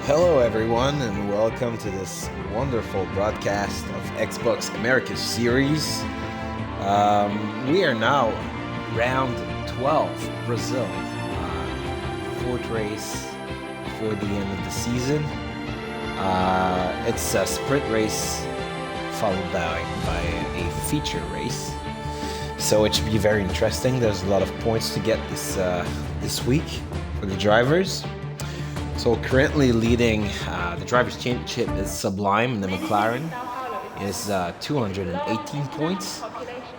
Hello everyone and welcome to this wonderful broadcast of Xbox America Series. We are now round 12, Brazil. Fourth race before the end of the season. It's a sprint race followed by a feature race. So it should be very interesting. There's a lot of points to get this week for the drivers. So currently leading the Drivers' Championship is Sublime, and the McLaren is 218 points.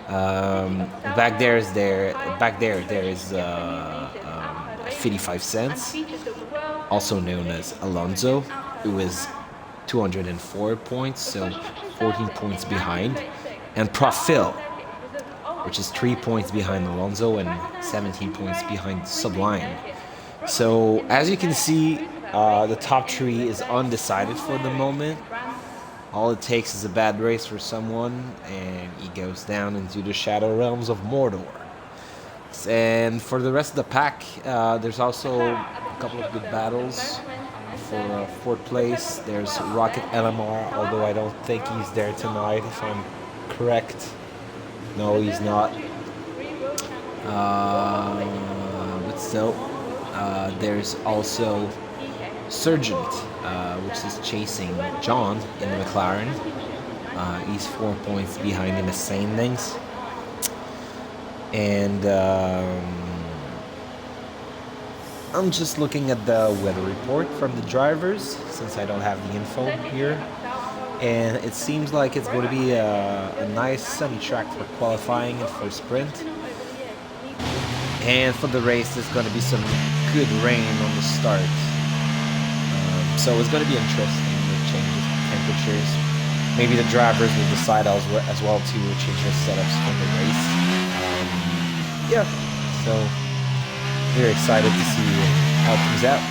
Back there there is 55 cents, also known as Alonso, who is 204 points, so 14 points behind, and Profil, which is 3 points behind Alonso and 17 points behind Sublime. So as you can see, the top three is undecided for the moment. All it takes is a bad race for someone and he goes down into the shadow realms of Mordor. And for the rest of the pack, there's also a couple of good battles. For fourth place, there's Rocket LMR, although I don't think he's there tonight, if I'm correct. No, he's not. But still, there's also Sergeant, which is chasing John in the McLaren. He's 4 points behind him as same things. And I'm just looking at the weather report from the drivers, since I don't have the info here. And it seems like it's going to be a nice sunny track for qualifying and for sprint. And for the race, there's going to be some good rain on the start. So it's going to be interesting with changes in temperatures. Maybe the drivers will decide as well to change their setups for the race. Yeah, so very excited to see how it comes out.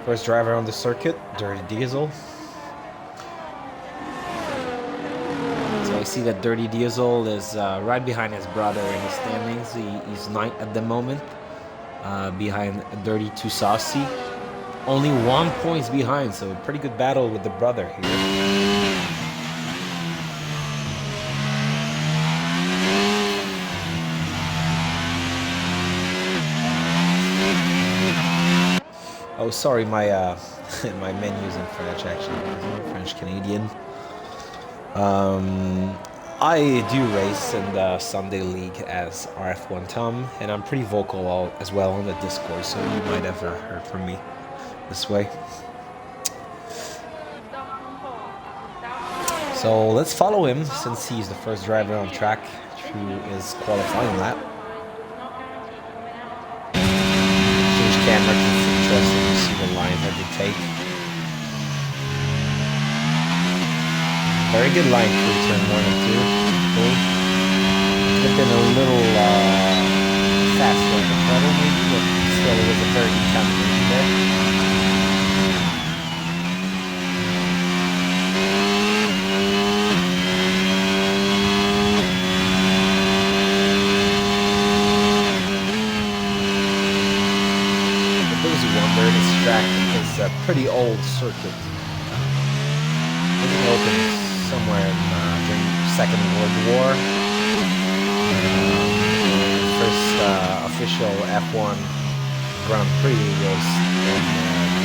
First driver on the circuit, Dirty Diesel. So I see that Dirty Diesel is right behind his brother in the standings. He's 9th at the moment, behind Dirty Too Saucy. Only 1 point behind, so a pretty good battle with the brother here. Oh, sorry, my my menu's in French actually. I'm French Canadian. I do race in the Sunday League as RF1 Tom, and I'm pretty vocal as well on the Discord, so you might have heard from me this way. So let's follow him, since he's the first driver on track through his qualifying lap. Change camera, it's interesting to see the line that they take. Very good line through turn 1 and 2. Cool. Could have been a little faster on the throttle maybe, but still it was a very good combination there. For those who wonder, this track is a pretty old circuit. It opened somewhere during the Second World War. First official F1 Grand Prix was in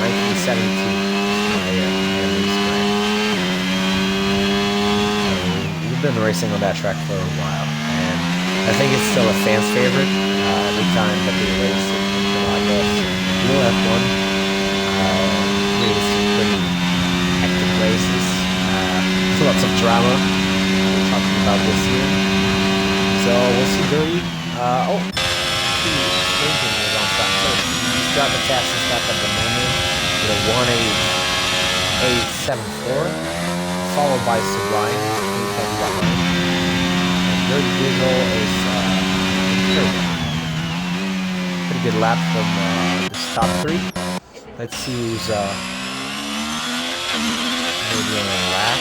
1972. We've been racing on that track for a while, and I think it's still a fan's favorite. Every time that they race in Interlagos, real F1, race pretty hectic races. Lots of drama we're talking about this year. So we'll see Dirty. Sprinting is on track first. He's got the fastest lap at the moment with a 1:8.74, followed by Sublime, and Dirty Diesel is third. Pretty good lap from the top three. Let's see who's maybe on a lap.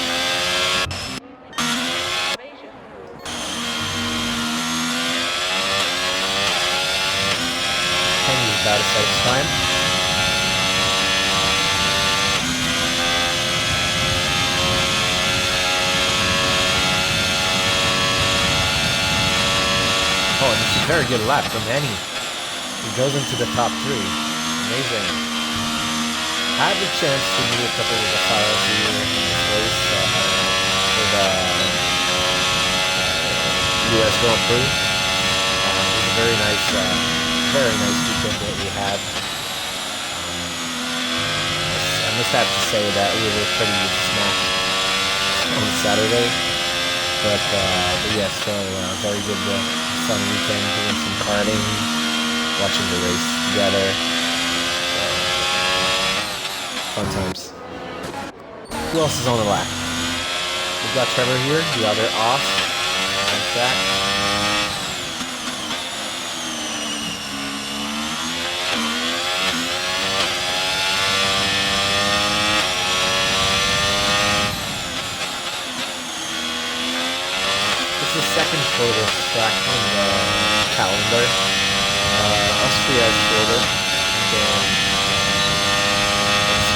out of sight time. Oh, and it's a very good lap from Annie. He goes into the top 3. Amazing. I had the chance to meet a couple of the fellows here in this race for the US Grand Prix. It was a very nice weekend that we had. I must have to say that we were pretty smashed on Saturday, but yeah, still very good, fun weekend, doing some karting, watching the race together. Fun times. Who else is on the lap? We've got Trevor here, the other off on track. This is the second shortest track on the calendar. Austria is shorter, and then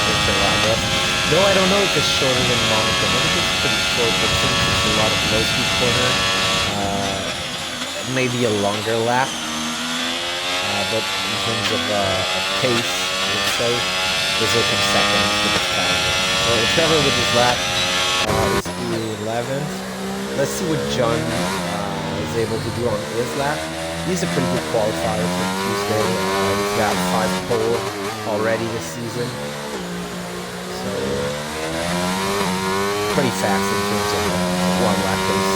Interlagos. Though I don't know if it's shorter than Monaco. I think it's pretty short, but since it's a lot of low-speed corner, maybe a longer lap. But in terms of pace, let's say, Brazil comes second to the calendar. So Trevor with his lap is 11th. Let's see what John is able to do on his lap. He's a pretty good qualifier for Tuesday. He's got 5 pole already this season. So pretty fast in terms of one lap pace.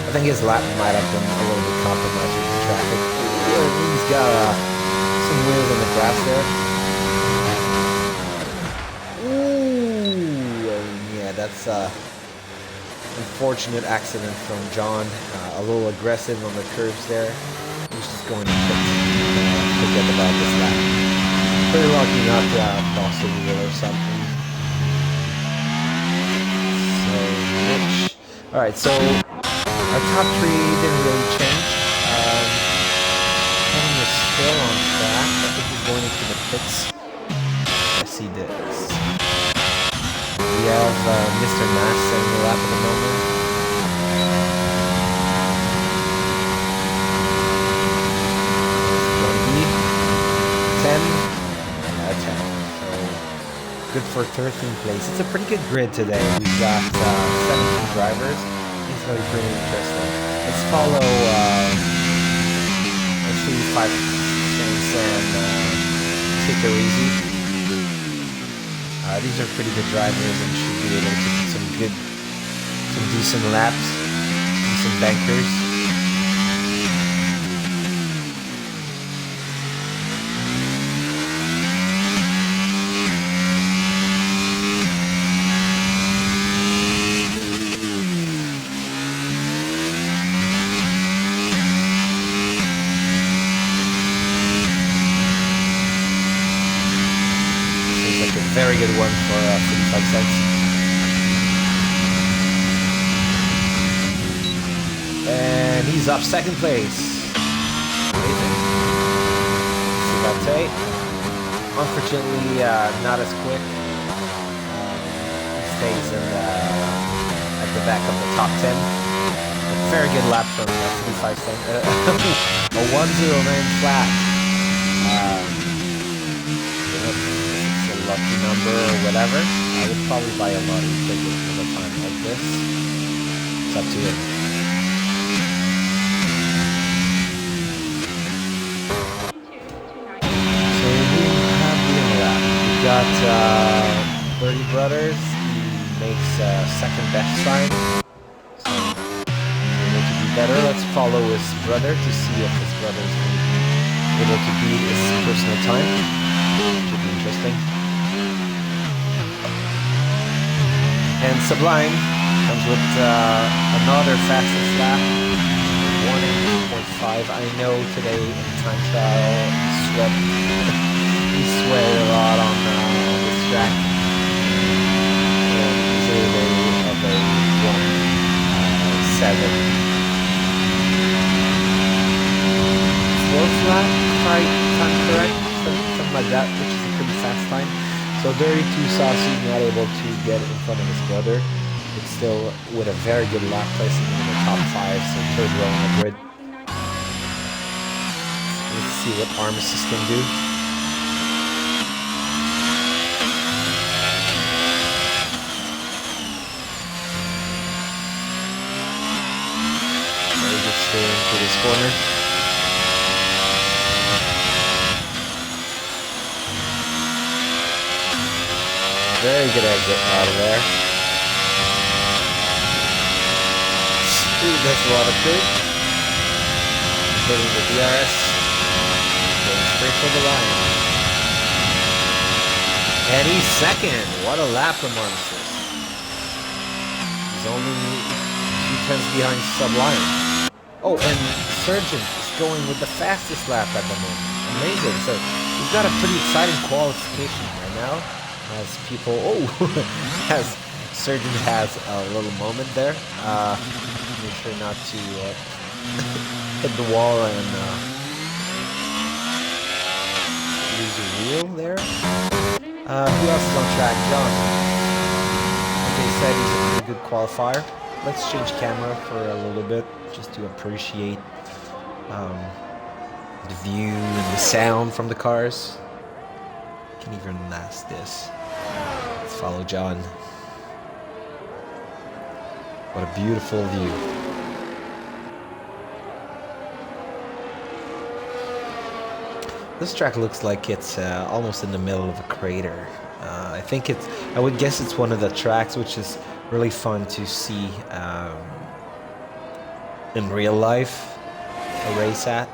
I think his lap might have been a little bit compromised with the traffic. He's got some wheels on the grass there. Ooh, yeah, that's unfortunate accident from John. A little aggressive on the curves there. He's just going to forget about this lap. Pretty lucky not to cross the wheel or something. So, Rich. Alright, so our top 3 didn't really change. Kevin is still on track. I think he's going into the pits. Yes, he does. We have Mr. Nash setting the lap at the moment. Good for 13th place. It's a pretty good grid today. We've got 17 drivers. It's going to be pretty interesting. Let's follow 3, 5 things and take it easy. These are pretty good drivers and should be able to get some decent laps, decent bankers. Very good one for 45 cents. And he's up 2nd place. Amazing. Subate. Unfortunately, not as quick. He stays at the back of the top 10. A very good lap from 45 cents. A 109 flat. Lucky number or whatever. I would probably buy a lottery ticket at a time like this. It's up to you. So we have the lap. We've got Birdie Brothers. He makes 2nd best time. So we need to be better. Let's follow his brother to see if his brother is going to be able to beat his personal time. Should be interesting. And Sublime comes with another fastest lap, 1:8.5. I know today in time trial he sweat a lot on this track. And he's able of a 1:7. 12th lap, if I'm correct, something like that, which is a pretty fast time. So Dirty 2 Saucy not able to get in front of his brother, but still with a very good lap placing in the top 5, so third row on the grid. Let's see what Armistice can do. Very good steering to this corner. Very good exit out of there. Ooh, that's a lot of good. Hitting the DRS. Going straight for the line. And he's second. What a lap from Armistice. He's only 2 tenths behind Sublime. Oh, and Surgeon is going with the fastest lap at the moment. Amazing. So we've got a pretty exciting qualification right now. As people, as Surgeon has a little moment there. Make sure not to hit the wall and lose a wheel there. Who else is on track? John. Like they said, he's a pretty good qualifier. Let's change camera for a little bit, just to appreciate the view and the sound from the cars. Can even last this. Let's follow John. What a beautiful view. This track looks like it's almost in the middle of a crater. I would guess it's one of the tracks which is really fun to see in real life, a race at,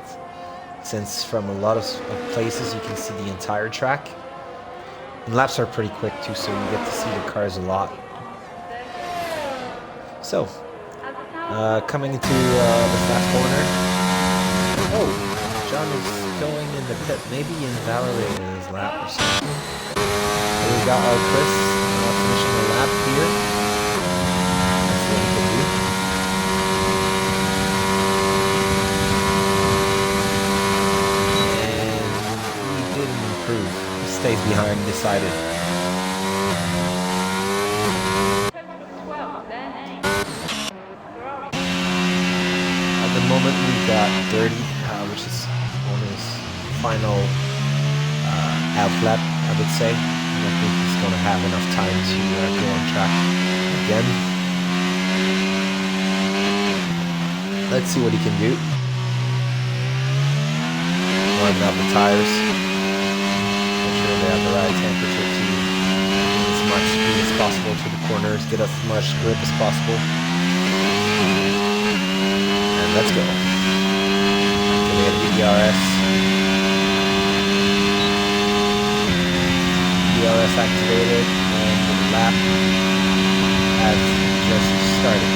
since from a lot of places you can see the entire track. And laps are pretty quick too, so you get to see the cars a lot. So, coming into the fast corner. Oh, John is going in the pit. Maybe he invalidated his lap or something. So we've got our Chris finishing a lap here. Let's see what he can do. And he didn't improve. He stays behind, decided. At the moment we've got Dirty, which is on his final out lap, I would say. I don't think he's going to have enough time to go on track again. Let's see what he can do. Warming up the tires. Make sure they have the right temperature to get as much speed as possible to the corners, get as much grip as possible. And let's go. So we have DRS. DRS activated, and the lap has just started.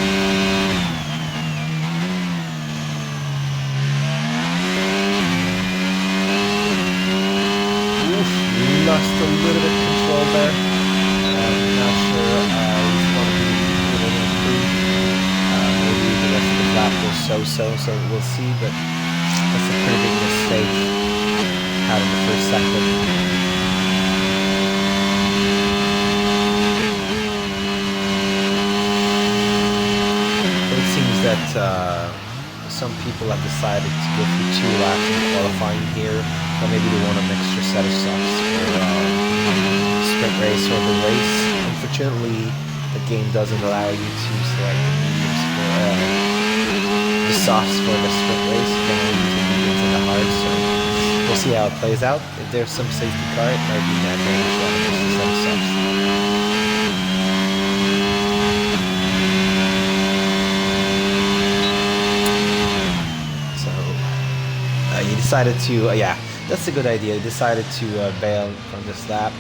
Oof, lost a little bit of control there. Not sure he's going to be able to improve. Maybe the rest of the lap was so we'll see, but that's a pretty big mistake out of the first sector. That some people have decided to go for 2 laps in qualifying here, or maybe they want an extra set of softs for sprint race or the race. Unfortunately, the game doesn't allow you to select the mediums for the softs for the sprint race. You can only use the mediums and the hards, so we'll see how it plays out. If there's some safety car, it might be natural to have an extra set of softs. He decided to, yeah, that's a good idea. He decided to bail from this lap.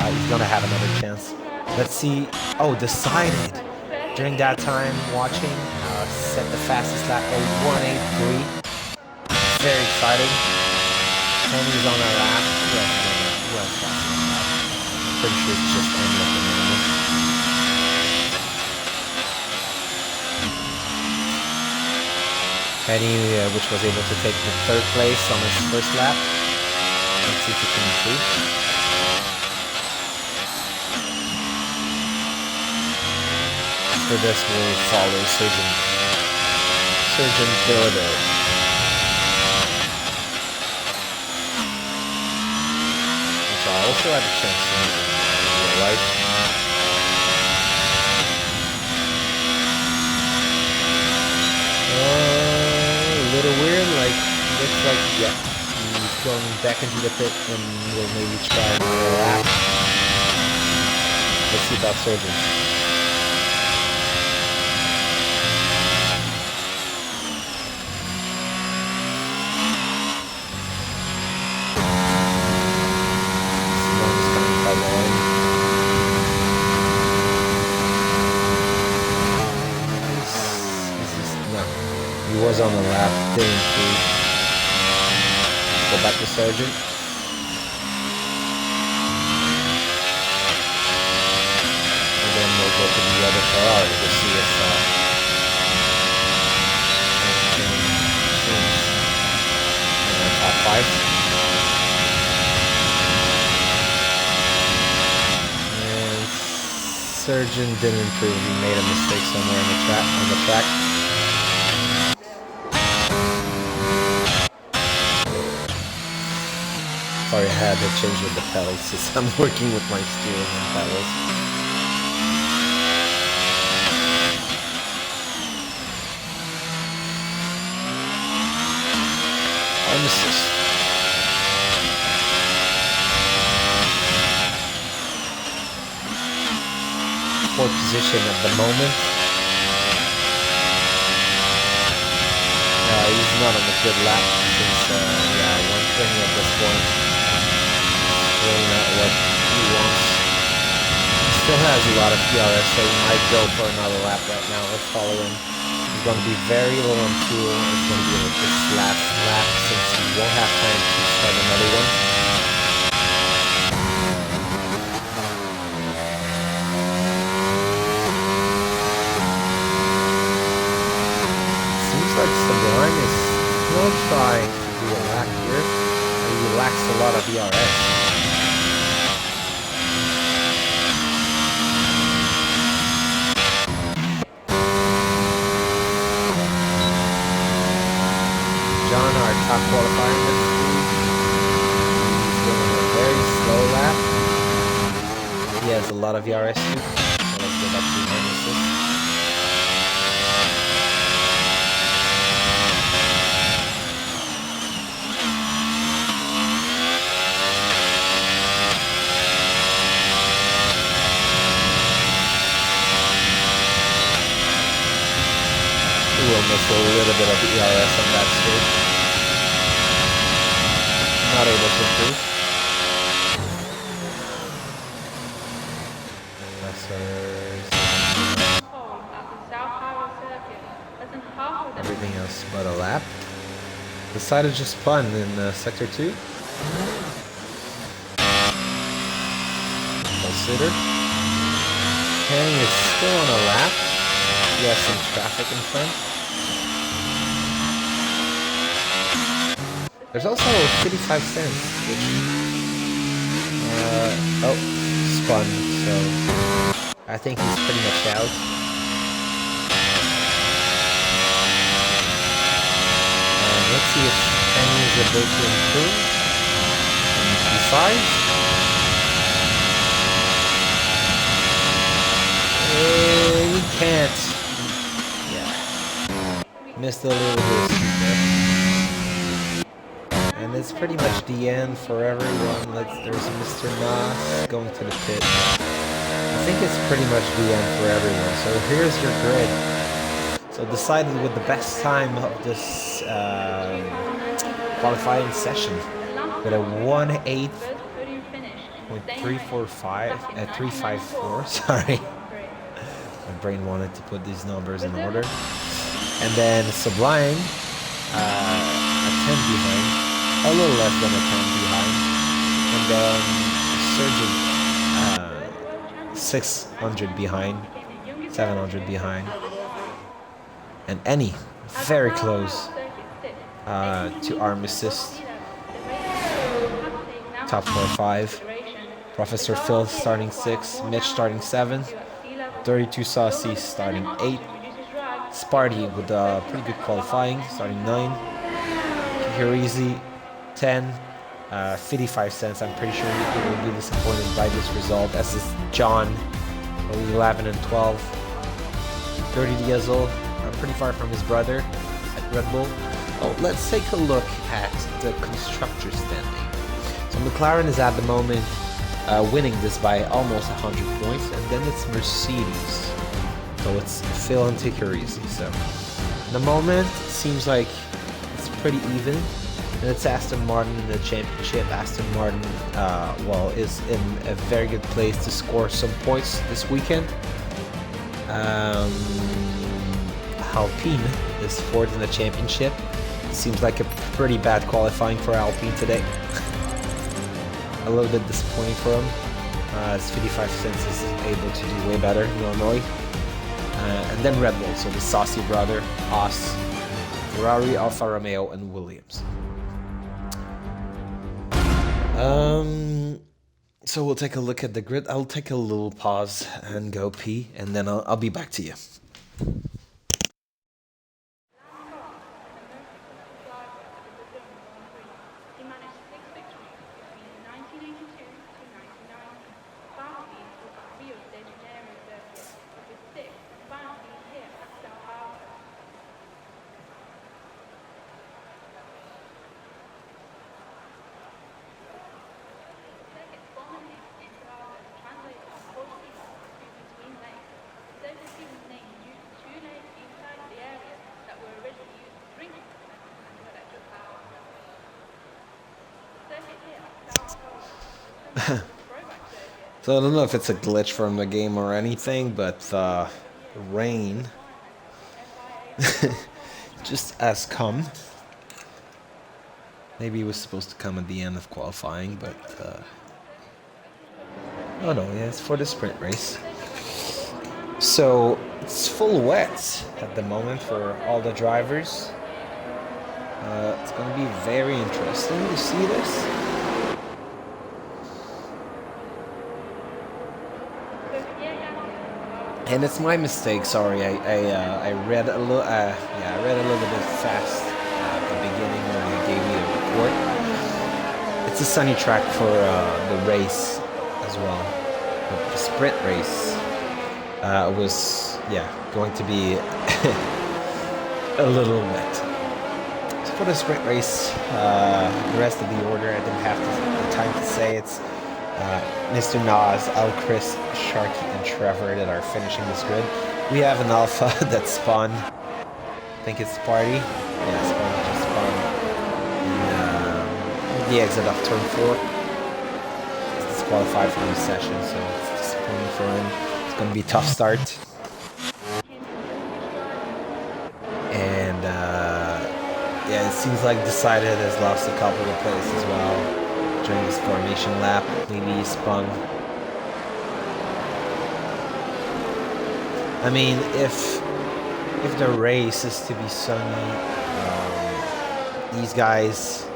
He's going to have another chance. Let's see. Oh, decided during that time watching, set the fastest lap of 1:83. Very exciting. And he's on our lap. Pretty sure it's just ended at the moment. Penny, which was able to take the 3rd place on his first lap. Let's see if he can improve. After this, we'll follow Surgeon Builder. Which I also had a chance to meet in real life. A little weird, like, looks like, yeah, he's going back into the pit and will maybe try another lap. Let's see about Surgeon. He was on the lap, didn't improve. Go back to Surgeon. And then we'll go to the other Ferrari to see if top 5. And Surgeon didn't improve. He made a mistake somewhere on the track. Sorry, I had to change with the pedals since I'm working with my steering and pedals. Arm assist. 4th position at the moment. He's not on a good lap since, 120 at this point. Really not what he wants. He still has a lot of PRS, so he might go for another lap right now. Let's follow him. He's going to be very low on fuel. It's going to be like this last lap since he won't have time to start another one. Seems like Sublime is still trying to do a lap here. He lacks a lot of ERS. John, our top qualifier in this league, he's doing a very slow lap. He has a lot of ERS too. So let's go back to -6. We'll miss a little bit of the ERS on that stage. Not able to improve. Everything else but a lap. Decided to just spun in sector 2. Consider. Penny is still on a lap. He has some traffic in front. There's also 55 cents, which spun, so I think he's pretty much out. Let's see if Penny is able to improve. And besides, he can't. Yeah, missed a little bit. And it's pretty much the end for everyone. There's Mr. Nas going to the pit. I think it's pretty much the end for everyone. So here's your grid. So decided with the best time of this qualifying session with a 354. Sorry, my brain wanted to put these numbers in order. And then Sublime a 10 behind. A little less than a 10 behind, and then Surgeon 600 behind, 700 behind, and Any very close to arm assist. Top 4-5. Professor Phil starting 6. Mitch starting 7. 32 Saucy starting 8. Sparty with a pretty good qualifying starting 9. Kihirizi 10. 55 cents. I'm pretty sure he will be disappointed by this result, as is John, 11 and 12. 30 years old, pretty far from his brother at Red Bull. Oh, let's take a look at the constructor standing. So McLaren is at the moment winning this by almost 100 points, and then it's Mercedes. So it's Phil and Tikarizi. So at the moment, it seems like it's pretty even. And it's Aston Martin in the championship. Aston Martin, is in a very good place to score some points this weekend. Alpine is fourth in the championship. It seems like a pretty bad qualifying for Alpine today. A little bit disappointing for him, as 55 cents is able to do way better normally. And then Red Bull, so the Saucy brother, Haas, Ferrari, Alfa Romeo, and Williams. So we'll take a look at the grid. I'll take a little pause and go pee, and then I'll be back to you. So I don't know if it's a glitch from the game or anything, but rain just has come. Maybe it was supposed to come at the end of qualifying, but oh no, yeah, it's for the sprint race. So it's full wet at the moment for all the drivers. It's going to be very interesting to see this. And it's my mistake. Sorry, I read a little. I read a little bit fast at the beginning when they gave me the report. It's a sunny track for the race as well. But the sprint race was going to be a little wet. So for the sprint race, the rest of the order, I didn't have the time to say it's. Mr. Nas, Al Chris, Sharky, and Trevor that are finishing this grid. We have an Alpha that spawned. I think it's Party. Yeah, Spawn just spawned in the exit of turn 4. He's disqualified from the session, so it's disappointing for him. It's going to be a tough start. And it seems like Decided has lost a couple of places as well during this formation lap. Maybe he spun. I mean, if the race is to be sunny, these guys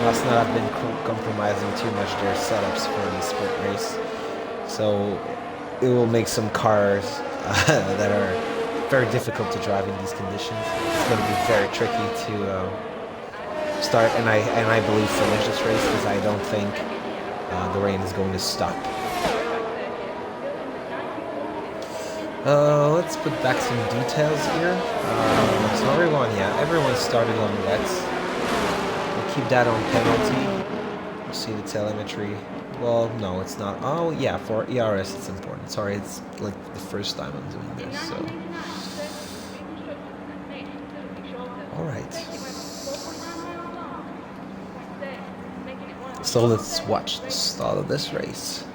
must not have been compromising too much their setups for the sprint race. So it will make some cars that are very difficult to drive in these conditions. It's going to be very tricky to start and I believe finish this race, because I don't think the rain is going to stop. Let's put back some details here. So everyone started on wets. We'll keep that on penalty. We'll see the telemetry. Well, no, it's not. Oh yeah, for ERS it's important. Sorry, it's like the first time I'm doing this, so. Alright. So let's watch the start of this race.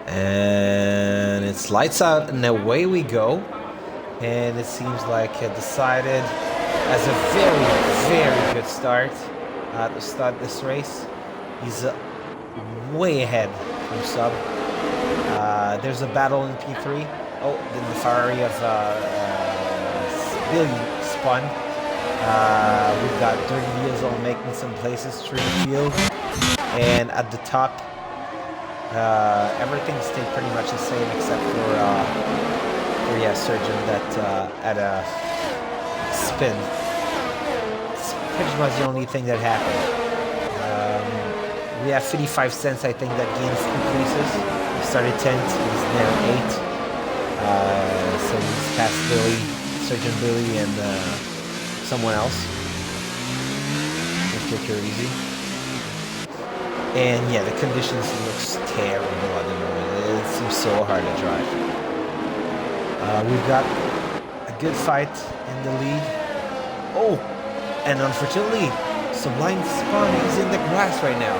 And it's lights out and away we go. And it seems like Decided has a very, very good start to start this race. He's way ahead from Sub. There's a battle in P3. Oh, then the Ferrari of Billy spun. We've got Dirty Diesel making some places through the field. And at the top, everything stayed pretty much the same except for Surgeon that had a spin. It's pretty much the only thing that happened. We have 55 cents, I think, that gained 3 places. He started 10th, he's now 8th. So he's past Billy, Surgeon Billy, and someone else. Just take her easy. And yeah, the conditions looks terrible at the moment. It seems so hard to drive. We've got a good fight in the lead. Oh, and unfortunately, Sublime Spawn is in the grass right now.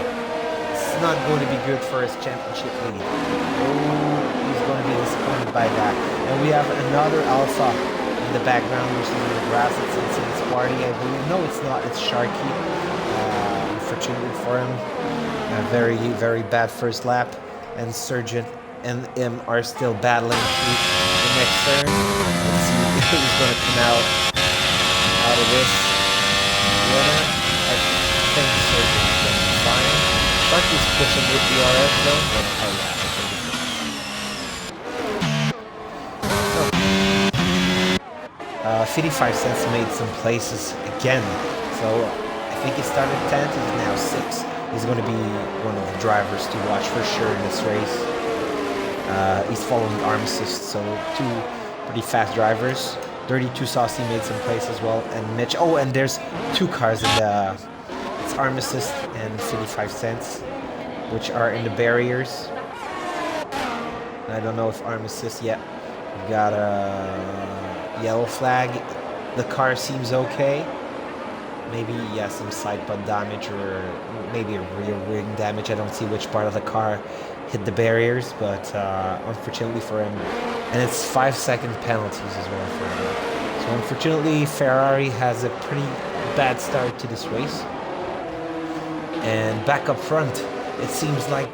It's not going to be good for his championship lead. Oh, he's going to be disappointed by that. And we have another Alpha in the background, which is in the grass. It's Insane's party, I believe. No, it's not. It's Sharky. Unfortunately for him, a very, very bad first lap. And Surgeon and him are still battling through the next turn. Let's see if he's going to come out of this winner. I think Surgeon is going to be fine. Sharky's pushing with the RF though, but oh yeah, I think it's 55 cents made some places again. So I think he started 10th, he's now 6th. He's going to be one of the drivers to watch for sure in this race. He's following Armistice, so 2 pretty fast drivers. Dirty 2 Saucy made some place as well, and Mitch. Oh, and there's 2 cars in the. It's Armistice and 55 cents, which are in the barriers. I don't know if Armistice yet. We've got a yellow flag. The car seems okay. Maybe, yeah, some side pod damage or maybe a rear wing damage. I don't see which part of the car hit the barriers, but unfortunately for him. And it's 5-second penalties as well for him. So unfortunately, Ferrari has a pretty bad start to this race. And back up front, it seems like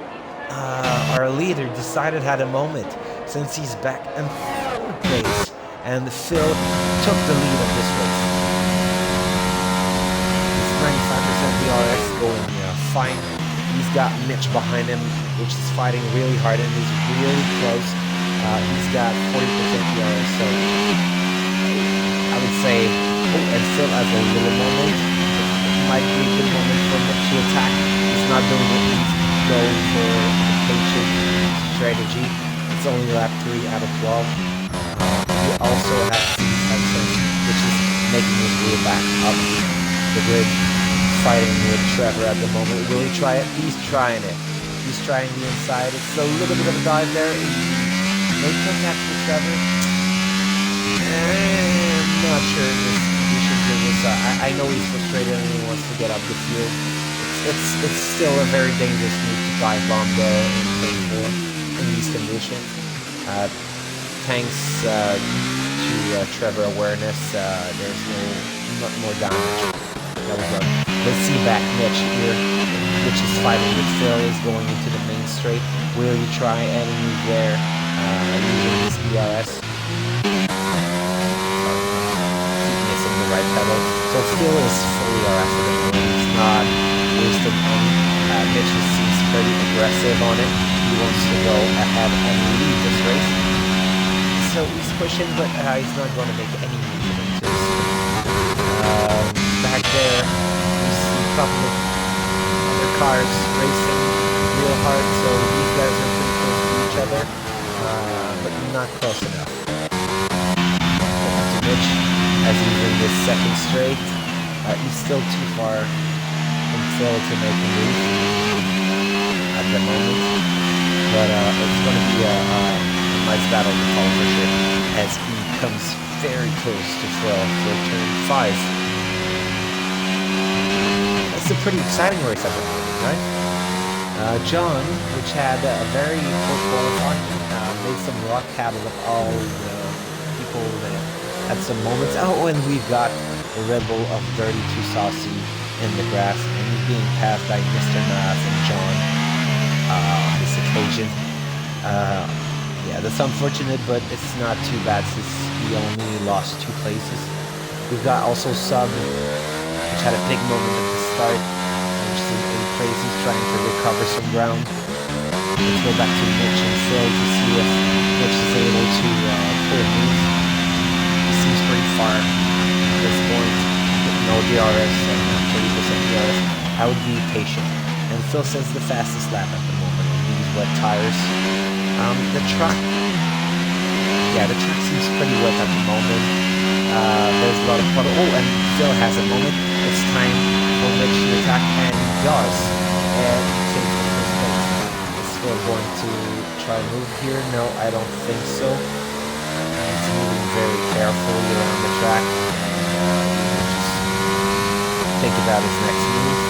our leader decided at a moment, since he's back in 4th place, and Phil took the lead of this race. 95% DRS going fine. He's got Mitch behind him, which is fighting really hard and is really close. He's got 40% DRS, so I would say, and Phil has a little moment. It might be a good moment for Mitch to attack. He's not doing it, he's going for the patient strategy. It's only lap 3 out of 12. He also has Hudson, which is making his way back up the grid, fighting with Trevor at the moment. Will he try it? He's trying it. He's trying the inside. It's a little bit of a dive there. May come after Trevor. I'm not sure in this condition. I know he's frustrated and he wants to get up the field. It's still a very dangerous move to dive bomb there in turn 4 in these conditions. Thanks to Trevor awareness, there's not more damage. That was done. Let's see back Mitch here, which is fighting with Phil, is going into the main straight. Will he try any move there using his ERS? Keep missing the right pedal. So Phil is fully RS at the moment. He's not wasting any. Mitch seems pretty aggressive on it. He wants to go ahead and lead this race. So he's pushing, but he's not going to make any moves into this. Back there, we see a couple of other cars racing real hard, so these guys are pretty close to each other, but not close enough. Back to Mitch, as he's in this second straight. He's still too far from Phil to make a move at the moment, but it's going to be a nice battle to follow for sure, as he comes very close to Phil for turn 5. It's a pretty exciting race at the moment, right? John, which had a very poor qualifying, made some luck out of all the people that had some moments. Oh, and we've got the Red Bull of Dirty 2 Saucy in the grass, and he's being passed by Mr. Nas and John on this occasion. Yeah, that's unfortunate, but it's not too bad since he only lost 2 places. We've got also Sub, which had a big moment at the start, which is in 8th place. He's trying to recover some ground. Let's go back to Mitch and Phil to see if Mitch is able to pull a move. He seems pretty far at this point, with no DRS and 30% DRS. I would be patient. And Phil says the fastest lap at the moment with these wet tires. The track seems pretty wet at the moment. There's a lot of puddle. Oh, and Phil has a moment. It's time for Mitch to attack, and he does. And he takes the first place. Is Phil going to try to move here? No, I don't think so. He's moving very carefully around the track. Just think about his next move.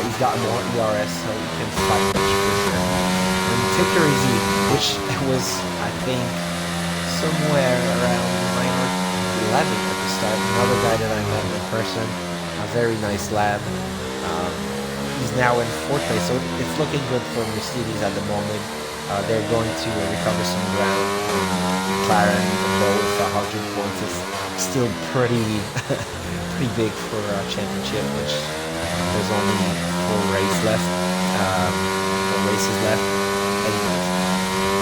He's got more ERS, so he can fight Mitch for sure. And take her easy, which was, I think, somewhere around 9 or 11 at the start. Another guy that I met in person. A very nice lab. He's now in 4th place, so it's looking good for Mercedes at the moment. They're going to recover some ground. McLaren, even though it's 100 points, is still pretty big for a championship, which there's only 4 races left. Anyways,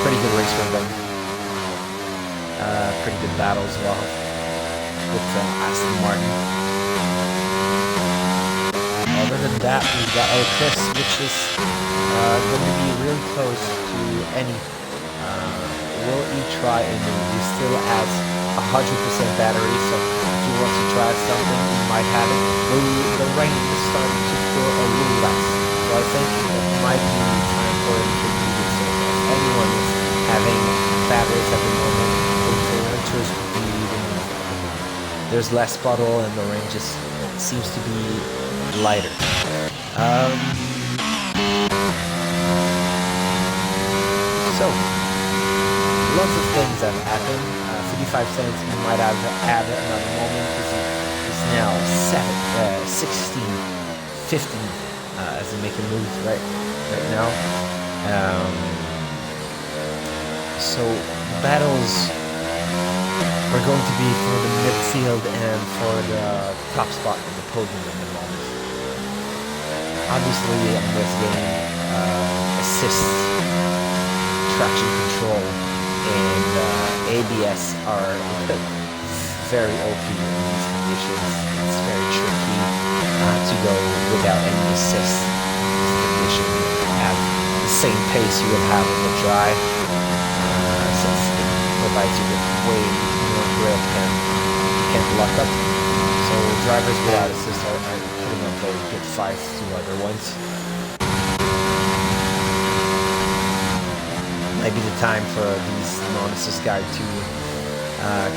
pretty good race for them. Pretty good battle as well with Aston Martin. Other than that, we've got Chris, which is going to be really close to any. Will he try a move? He still has 100% battery, so if he wants to try something, he might have it. The rain is starting to pour a little less, so I think it might be time for him to do this. So if anyone is having batteries at the moment, for winters would be even more. There's less puddle and the rain just seems to be lighter. So lots of things have happened. 55 cents, he might have had another moment because he's now 16, 15 as he make a move right now. So the battles are going to be for the midfield and for the top spot in the podium at the moment. Obviously, in this game, assists, traction control, and ABS are very OP in these conditions. It's very tricky to go without any assist in this condition. You have the same pace you would have in the dry, since it provides you with way more grip and you can't lock up. So drivers without assist are putting up very good fights to other ones. Might be the time for these non-assist guys to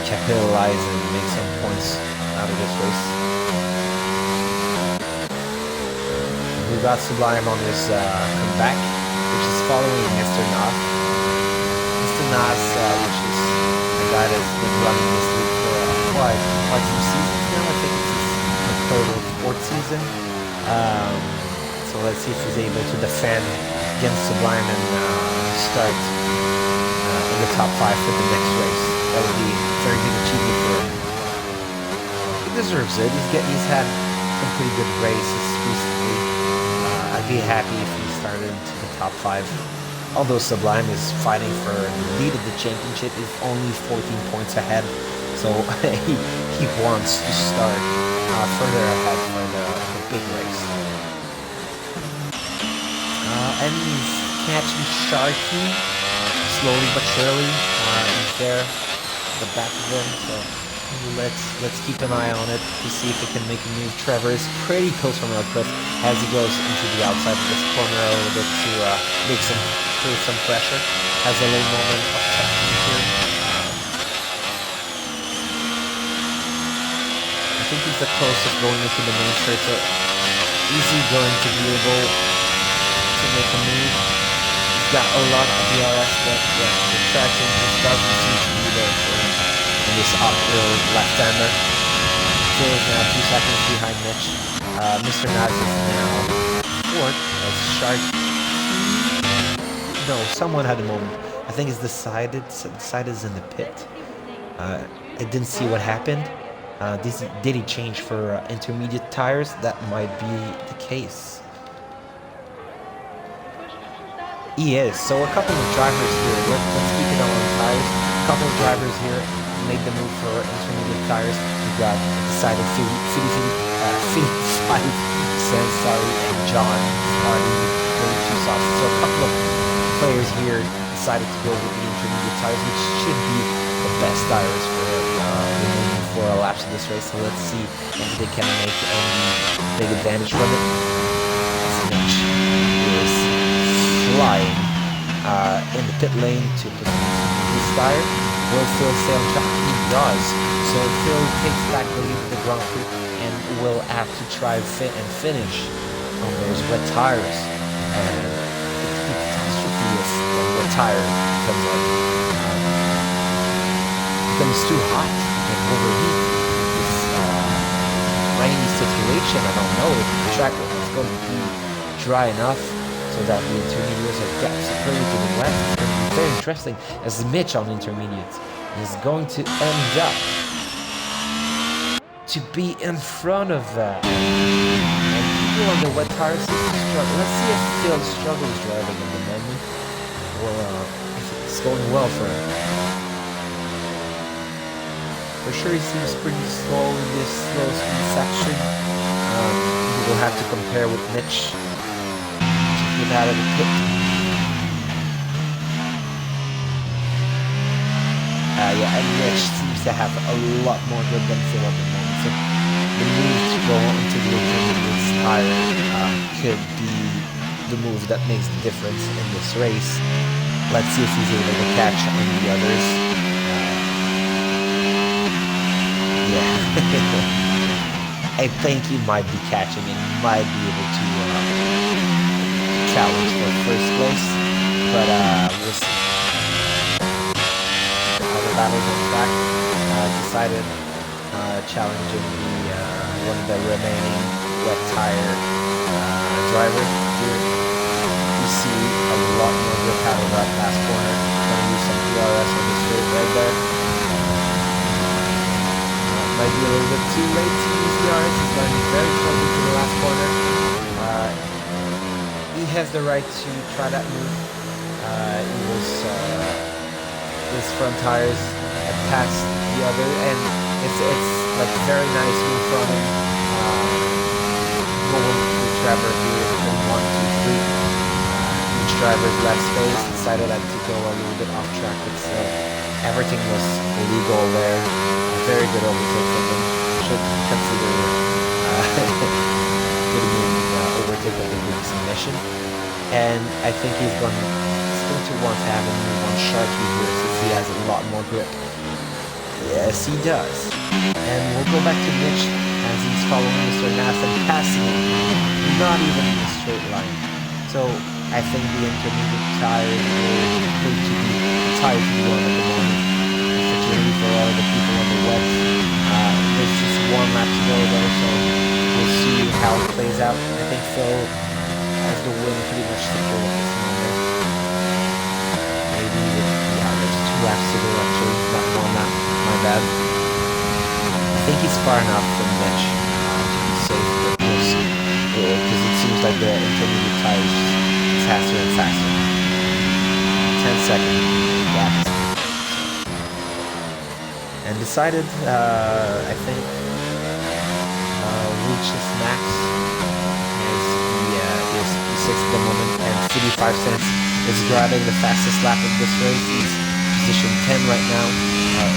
capitalize and make some points out of this race. We got Sublime on his comeback, which is following Mr. Nas. Mr. Nas, which is a guy that's been running this league for quite some seasons now. I think it's his 3rd or 4th season. So let's see if he's able to defend against Sublime and start in the top 5 for the next race. That would be a very good achievement for him. He deserves it. He's had some pretty good races recently. I'd be happy if he started into the top 5. Although Sublime is fighting for the lead of the championship, is only 14 points ahead. So he wants to start further ahead for the big race. And he's catching Sharky slowly but surely. He's there at the back of him, so let's keep an eye on it to see if it can make a move. Trevor is pretty close from Cliff as he goes into the outside of this corner a little bit to create some pressure. Has a little moment of traction here. I think he's the closest going into the main straight, so easy going to be able to make a move. He's got a lot of DRS, but the traction just doesn't seem to be there for him. And this uphill left-hander. Phil is now 2 seconds behind Mitch. Mr. Naz is now 4th. That's Shark. No, someone had a moment. I think it's decided. Decided is in the pit. I didn't see what happened. Did he change for intermediate tires? That might be the case. He is. So a couple of drivers here. Let's keep it on tires. A couple of drivers here made the move for intermediate tires. We got decided 55 cents, and John starting going too soft. So a couple of players here decided to go with the intermediate tires, which should be the best tires for remaining 4 laps of this race. So let's see if they can make any big advantage from it. Mitch is flying in the pit lane to put his tire. Will Phil stay on track? He does. So Phil takes back the lead of the Grand Prix and will have to try and finish on those wet tires. And it could be catastrophe if the wet tire becomes too hot and overheat. This rainy situation, I don't know if the track is going to be dry enough so that the intermediates are kept superior to the wet. It's going to be very interesting as Mitch on intermediates is going to end up to be in front of that. And people on the wet tires seem to struggle. Let's see if Phil struggles driving in the moment, or if it's going well for him. For sure, he seems pretty slow in this slow speed section. We will have to compare with Mitch to get out of the pit. Yeah, and Mitch seems to have a lot more grip than Phil at the moment. So the move to go into the intermediate tire could be the move that makes the difference in this race. Let's see if he's able to catch on the others. Yeah. I think he might be catching and might be able to challenge for first place. But we'll see. The battles on track decided challenging the one of the remaining wet tire driver here. You see a lot more grip out of that last corner. Gonna use some DRS on the straight right there. Might be a little bit too late to use DRS. He's going to be very close to the last corner. He has the right to try that move. He was his front tires had passed the other, and it's like a very nice move from him. Going to Trevor here in 1, 2, 3. Each driver's left space decided to go a little bit off track, but still everything was illegal there. A very good overtake from him. Should consider getting an overtake of the group submission. And I think he's going to want to have a new one sharply here since he has a lot more grip. Yes, he does. And we'll go back to Mitch as he's following Mr. Nass and passing him, not even in a straight line. So I think the intermediate tire will prove to be a tire to be won at the moment. Unfortunately for all the people on the wet, there's just 1 lap to go though, so we'll see how it plays out. I think Phil has the win pretty much secure at this moment. Maybe, yeah, there's 2 laps to go actually, not 1 lap, my bad. I think he's far enough from Mitch to be safe, but we'll see. Because it seems like the intermediate tire is just faster and faster. 10 second gap. And decided, I think, reaches max is P6 at the moment, and 55 cents is driving the fastest lap of this race. He's position 10 right now.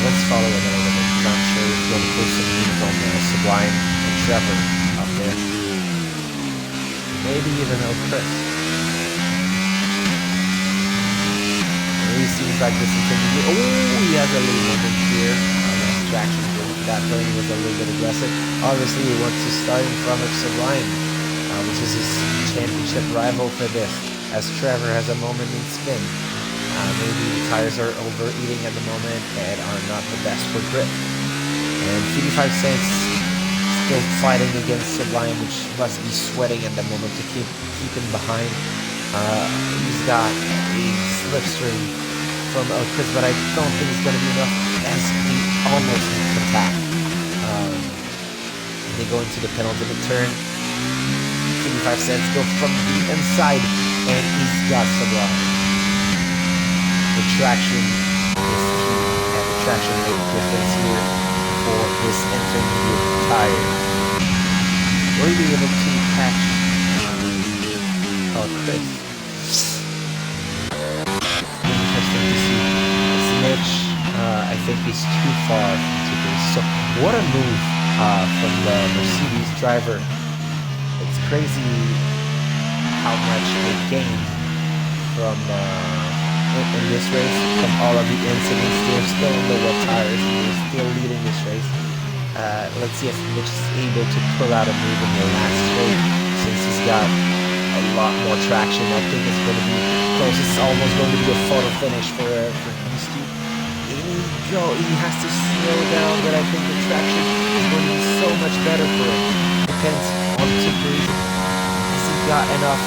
Let's follow him a little bit, because I'm sure he's going to put some news on Sublime and Trevor up there. Maybe even Chris. It seems like this is going to be... Oh, he has a little moment here. Traction. That lane was a little bit aggressive. Obviously, he wants to start in front of Sublime, which is his championship rival for this, as Trevor has a moment in spin. Maybe the tires are overeating at the moment and are not the best for grip. And 55 cents still fighting against Sublime, which must be sweating at the moment to keep him behind. He's got a slipstream from Chris, but I don't think it's going to be enough as he almost needs to tap. They go into the penultimate turn. 55 cents go from the inside, and he's got Sublime. The traction is key, and the traction made a difference here for this intermediate tire. Were you able to catch Chris? Interesting to see. Mitch, I think he's too far to this. So what a move from the Mercedes driver. It's crazy how much they gained from in this race from all of the incidents. They're still in the wet tires and they're still leading this race. Let's see if Mitch is able to pull out a move in the last straight since he's got a lot more traction. I think it's going to be close. It's almost going to be a photo finish for these two. He has to slow down, but I think the traction is going to be so much better for him. Depends on the situation. Has he got enough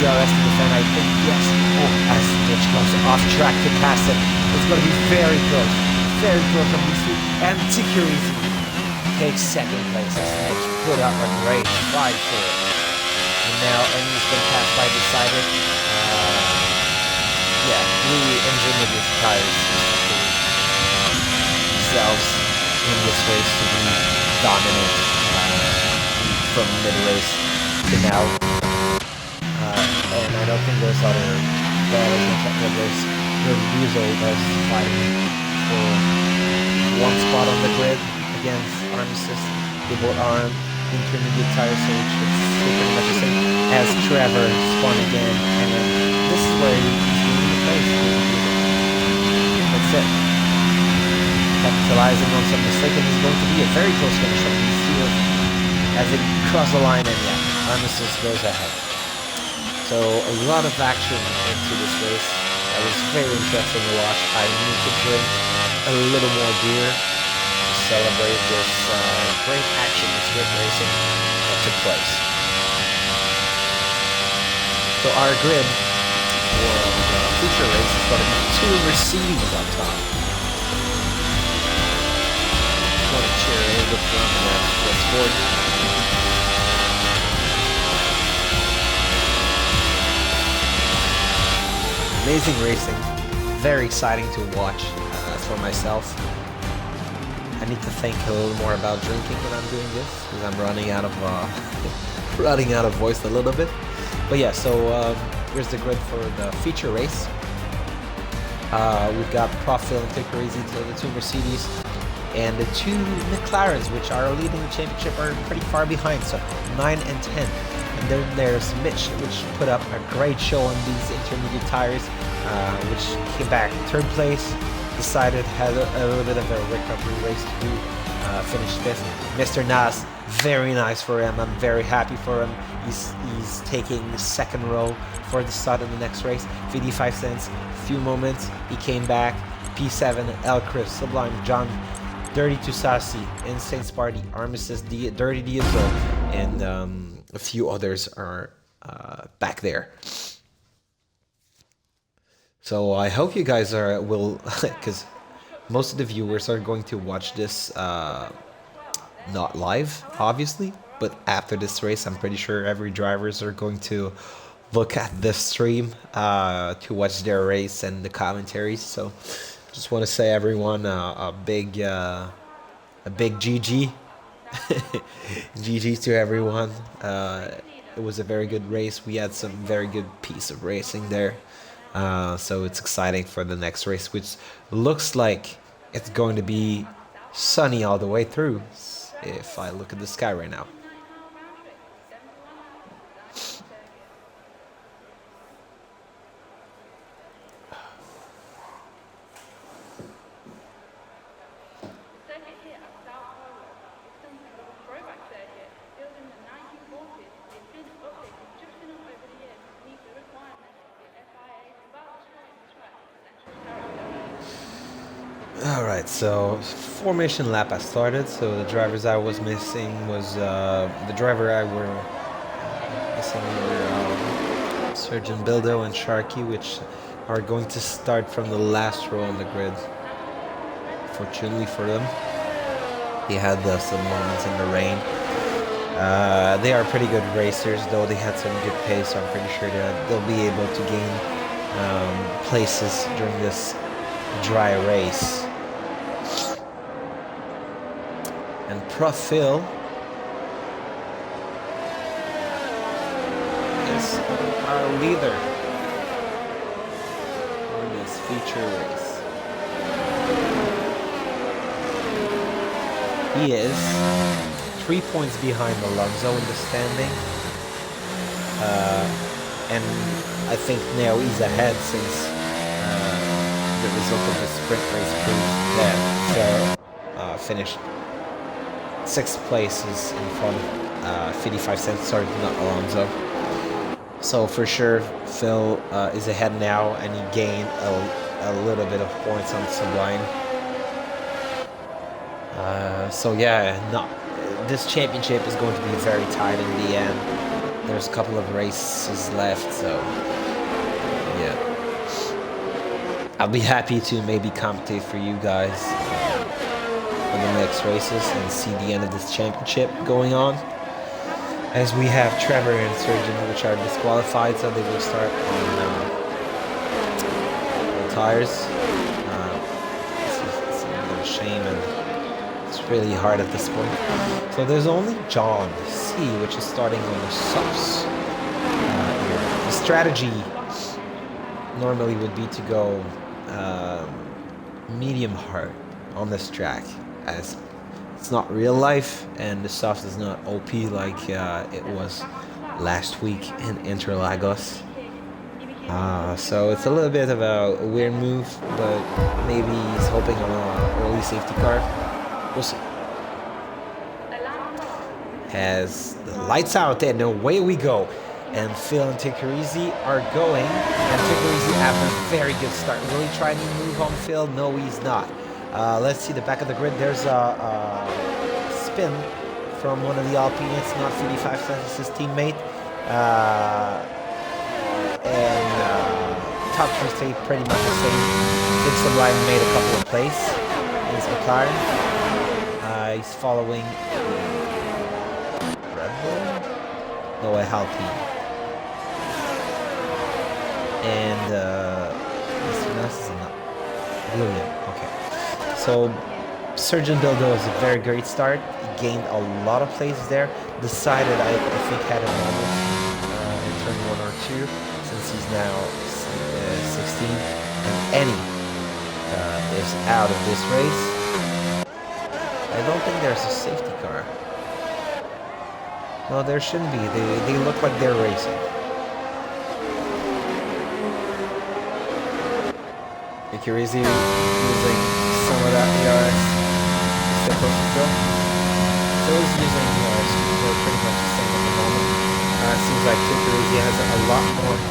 DRS to defend? I think yes. Oh, as Mitch goes off track to pass it, it's going to be very close. Very close from these two. And Tikurizi takes second place as Mitch put up a great fight for it. And now Ernie's been passed by Decider. Yeah, really engineered with tires themselves in this race to be dominant from mid-race to now. And I don't think there's other battles in that mid-race. Rizzo was fighting for one spot on the grid against Armistice. They both are intermediate tires, so it's pretty much the same as Trevor spun again. And this is where he's going to place. That's it. Capitalizing on some mistake, and it's going to be a very close finish from these two as it cross the line, and yeah, Armistice goes ahead. So a lot of action into this race. That was very interesting to watch. I need to drink a little more beer to celebrate this great action, this great racing that took place. So our grid for the feature race is going to be 2 Mercedes on top. Want to cheer a little bit from the sport. Amazing racing, very exciting to watch for myself. I need to think a little more about drinking when I'm doing this because I'm running out of voice a little bit. But yeah, so here's the grid for the feature race. We've got Profil and Tikurizi, the 2 Mercedes, and the 2 McLarens, which are leading the championship, are pretty far behind, so 9 and 10. And then there's Mitch, which put up a great show on these intermediate tires, which came back 3rd place. Decided had a little bit of a recovery race to do, finished 5th. Mr. Nas, very nice for him. I'm very happy for him. He's taking the 2nd row for the start of the next race. 55 cents, few moments, he came back. P7, El Chris, Sublime, John, Dirty Tusasi, Insane Sparty, Armistice, Dirty Diesel, and a few others are back there. So I hope you guys will, because most of the viewers are going to watch this not live, obviously, but after this race, I'm pretty sure every drivers are going to look at this stream to watch their race and the commentaries. So just want to say everyone a big GG. GG to everyone. It was a very good race. We had some very good piece of racing there. So it's exciting for the next race, which looks like it's going to be sunny all the way through if I look at the sky right now. Alright, so formation lap has started, so the drivers I was missing was the driver I were missing were Surgeon Bildo and Sharky, which are going to start from the last row on the grid. Fortunately for them, they had some moments in the rain. They are pretty good racers, though they had some good pace, so I'm pretty sure that they'll be able to gain places during this dry race. And Profil is our leader for this feature race. He is 3 points behind Alonso in the standing, and I think now he's ahead since the result of the sprint race proved that Phil finished 6 places in front of 55 cents, sorry, not Alonso. So for sure, Phil is ahead now, and he gained a little bit of points on Sublime. So yeah, this championship is going to be very tight in the end. There's a couple of races left, so yeah. I'll be happy to maybe commentate for you guys for the next races and see the end of this championship going on. As we have Trevor and Surgeon, which are disqualified, so they will start on tires. It's a little shame, and it's really hard at this point. So there's only John C, which is starting on the softs here. The strategy normally would be to go medium hard on this track, as it's not real life and the soft is not OP like it was last week in Interlagos. So it's a little bit of a weird move, but maybe he's hoping on an early safety car. We'll see. As the lights out and away we go. And Phil and Tikurizi are going. And Tikurizi after a very good start. Will he try to move on Phil? No, he's not. Let's see the back of the grid. There's a spin from one of the Alpines, not 55 cents, his teammate. Top three stayed pretty much the same. Big Sublime made a couple of plays in his McLaren. He's following Red Bull? No, a Alpine. And Mr. Nass is not William. Okay. So Surgeon Bildo is a very great start. He gained a lot of places there. Decided, I think, had a moment in turn 1 or 2, since he's now 16. And Annie is out of this race. I don't think there's a safety car. No, there shouldn't be. They look like they're racing. Tikurizi using some of that ERS to stay close to Phil. Phil is using speedboard pretty much the same at the moment. Seems like Tikurizi has a lot more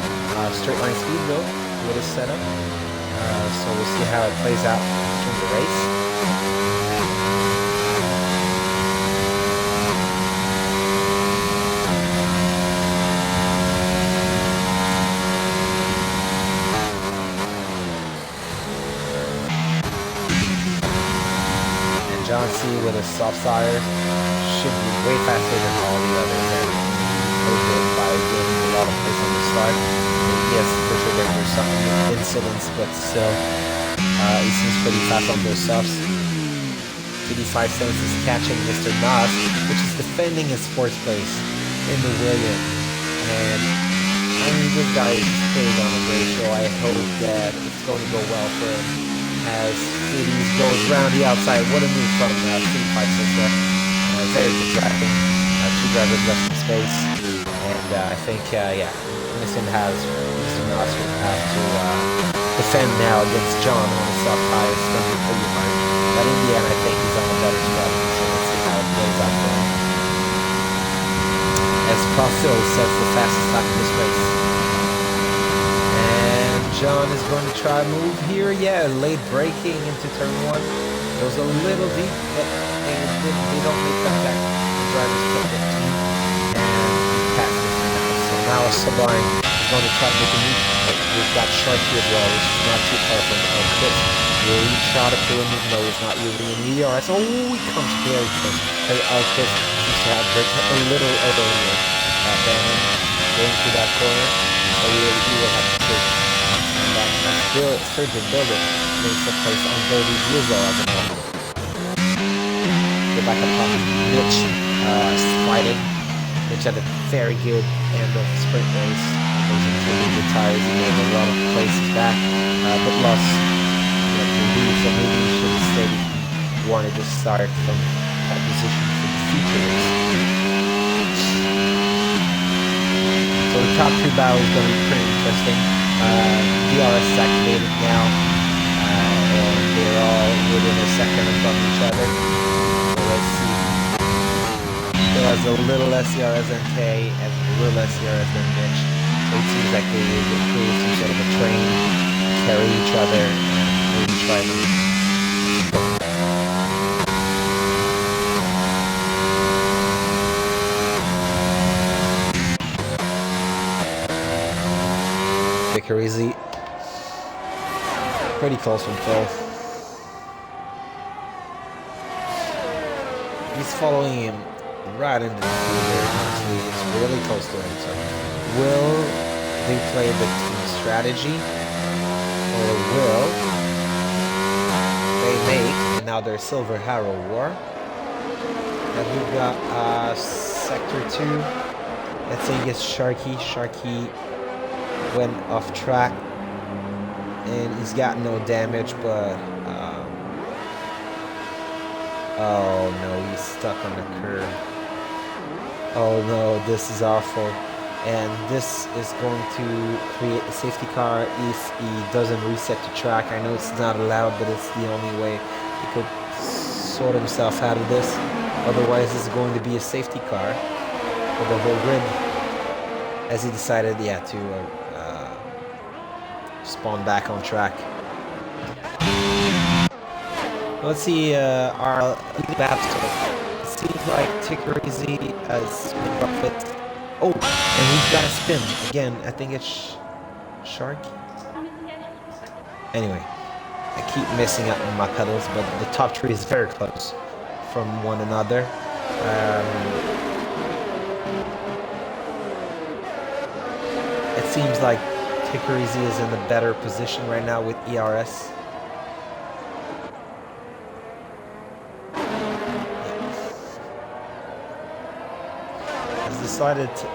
straight line speed though with his setup. So we'll see how it plays out in the race. John C with a soft tire should be way faster than all the others, and proved it by gaining a lot of pace on the start. Yes, for sure there were some incidents, but still, he seems pretty fast on those softs. 55 cents is catching Mr. Nas, which is defending his fourth place in the William. And I mean, this guy is big on the great show. I hope that it's going to go well for him. As Fiddies goes round the outside. What a move from 55 cents there. Very good driving. 2 drivers left in space. And I think, yeah, Mr. Nas will have to defend now against John on the soft tires. It's going to be pretty hard. But in the end, I think he's on a better strategy. So let's see how it plays out for him. As Profil sets the fastest lap in this race. John is going to try a move here. Yeah, late braking into turn 1. It was a little deep, but they don't make contact. The drivers kept it clean, and he passes it now. So now Sublime is going to try to make a move. But we've got Sharky as well, which is not too far from Chris. Really try to pull him in, no, he's not using an ERS. Oh, he comes very close. And Chris seems to have a little elbow here. Bannon going through that corner. So he will have to take that surgeon builder makes a place on 30 years old at the moment. Go back up top. Mitch sliding. Mitch had a very good end of the sprint race. Goes into the good tires. He made a lot of places back, but lost the lead. So maybe he should have stayed if he wanted to start from that position for the future race. So the top 2 battles is going to be pretty interesting. DRS is activated now, and they're all within a second from each other. So let's see. There was a little less DRS than K and a little less DRS than Mitch. So it seems like they will create some sort of a train, carry each other, and maybe try to. Easy. Pretty close from Phil. He's following him right into the leader. Actually, it's really close to him. So, will they play the team strategy, or will they make? And now there's Silver Harrow War. And we've got Sector 2. I think it's Sharky. Sharky went off track and he's got no damage, but oh no, he's stuck on the curb. Oh no, this is awful, and this is going to create a safety car if he doesn't reset the track. I know it's not allowed, but it's the only way he could sort himself out of this. Otherwise it's going to be a safety car for the whole grid, as he decided to spawn back on track. Let's see our battle. It seems like Tickereasy has been it. Oh, and we've got a spin again. I think it's Sharky. Anyway, I keep messing up on my pedals, but the top 3 is very close from one another. It seems like Tickereasy is in a better position right now with ERS. Has decided to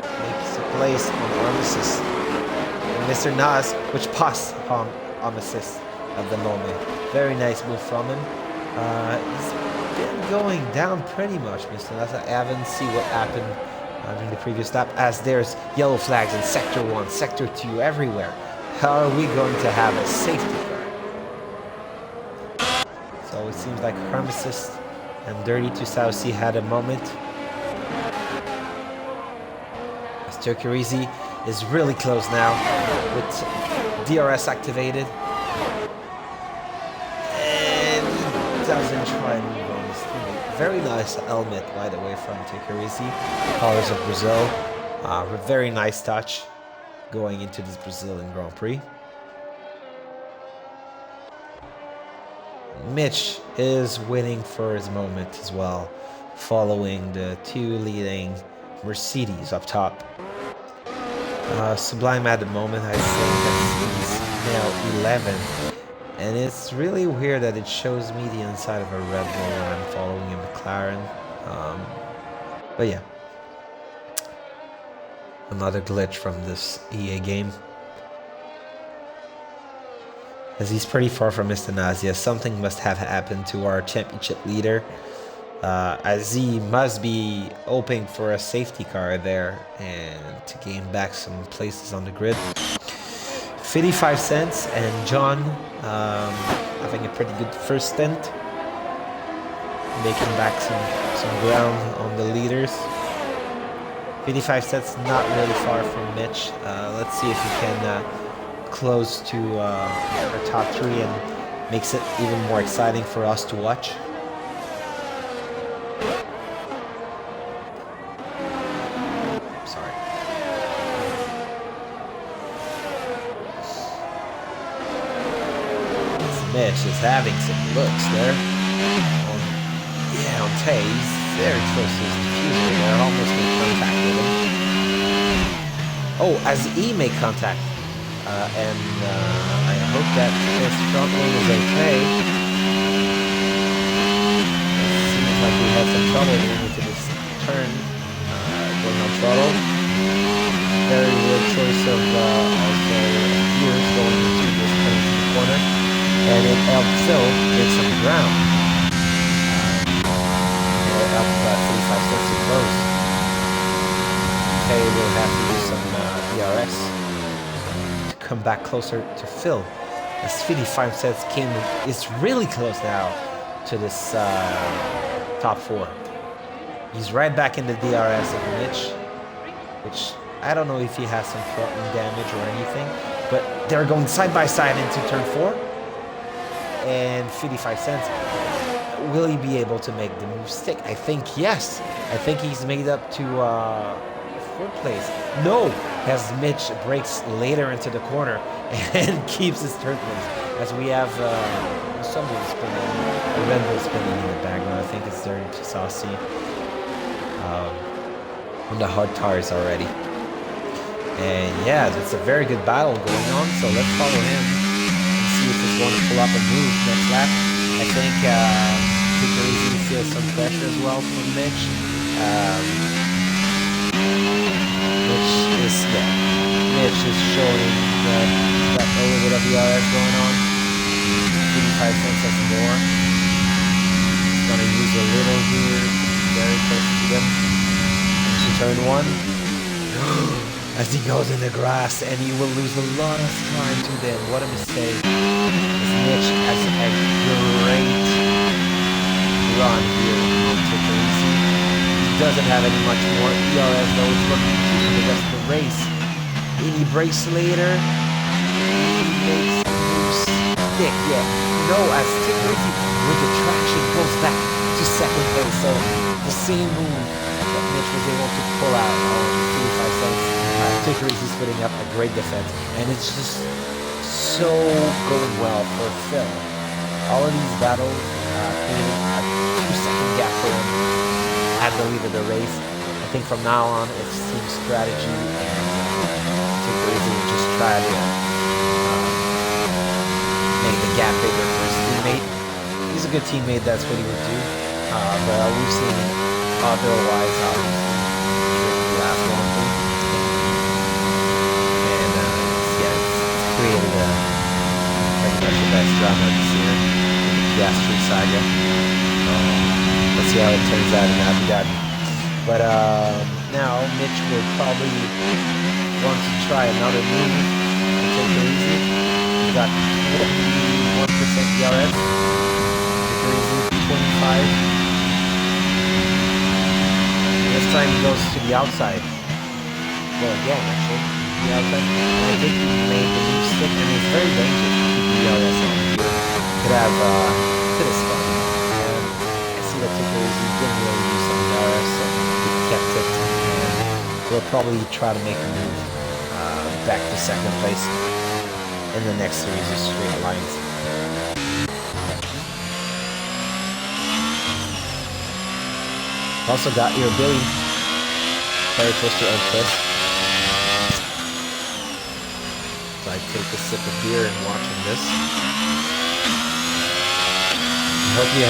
make a place on arm assist. And Mr. Nas, which passed on arm assist at the moment. Very nice move from him. He's been going down pretty much, Mr. Nas. I haven't seen what happened during the previous lap, as there's yellow flags in Sector 1, Sector 2, everywhere. How are we going to have a safety car? So it seems like Arm Assist and Dirty to South Sea had a moment. As Tickereasy is really close now with DRS activated. And he doesn't try and move on his teammate. Very nice helmet, by the way, from Tickereasy. Colors of Brazil. A very nice touch going into this Brazilian Grand Prix. Mitch is waiting for his moment as well, following the 2 leading Mercedes up top. Sublime at the moment, I think that he's now 11. And it's really weird that it shows me the inside of a Red Bull when I'm following a McLaren. But yeah. Another glitch from this EA game. As he's pretty far from Mr. Nazia, something must have happened to our championship leader. As he must be hoping for a safety car there and to gain back some places on the grid. 55 cents, and John having a pretty good first stint, making back some ground on the leaders. 55 cents, not really far from Mitch. Let's see if he can close to our top 3 and makes it even more exciting for us to watch. Mitch is having some looks there. On Tay, he's very close to his diffuser there, almost made contact with him. Oh, as he made contact. I hope that his front wing is okay. It seems like we had some trouble going into this turn, going on throttle. Very weird choice of also gears going into this turn to the corner. And it helped Phil get some ground. It helped 35 cents to close. Okay, we'll have to do some DRS to come back closer to Phil. As 55 cents is really close now to this top 4. He's right back in the DRS of Mitch, which I don't know if he has some throttling damage or anything, but they're going side by side into turn 4. And 55 cents, will he be able to make the move stick? I think yes. I think he's made up to 4th place. No, as Mitch breaks later into the corner and keeps his 3rd place. As we have someone spinning, a Red Bull spinning in the background. I think it's there in Saucy on the hard tires already. And yeah, it's a very good battle going on. So let's follow him. See if he's going to pull up a move next lap. I think Super Easy feels some pressure as well from Mitch. Mitch is showing that a little bit of the RS going on. 55 cents has more. He's going to use a little here, very close to them. To turn 1. As he goes in the grass, and he will lose a lot of time to them. What a mistake. Mitch has a great run here on Super Easy. He doesn't have any much more ERS though. It's looking to the rest of the race. And he breaks later. He makes the move stick. Yeah. No, as Super Easy with the traction goes back to 2nd place. So the same move that Mitch was able to pull out on 55 cents. Super Easy's putting up a great defense, and it's just so going well for Phil. All of these battles created a 2-second gap for him at the lead of the race. I think from now on it's team strategy, and Super Easy will just try to make the gap bigger for his teammate. He's a good teammate, that's what he would do. But we've seen otherwise the last one. Created pretty much the best drama this year in the Piastri saga. Let's see how it turns out in Abu Dhabi. But now Mitch will probably want to try another move and take it easy. He's got 1% DRS. Take it easy, 25. This time he goes to the outside. Well, again, actually. The outside. I think he made the move stick, and it's very dangerous to keep the DRS on here. Could have spun. And I see that Super Easy didn't really use some DRS, so he kept it. And we'll probably try to make a move back to 2nd place in the next series of straight lines. Also got your Billy very close to Untrust. I take a sip of beer and watching this. I hope you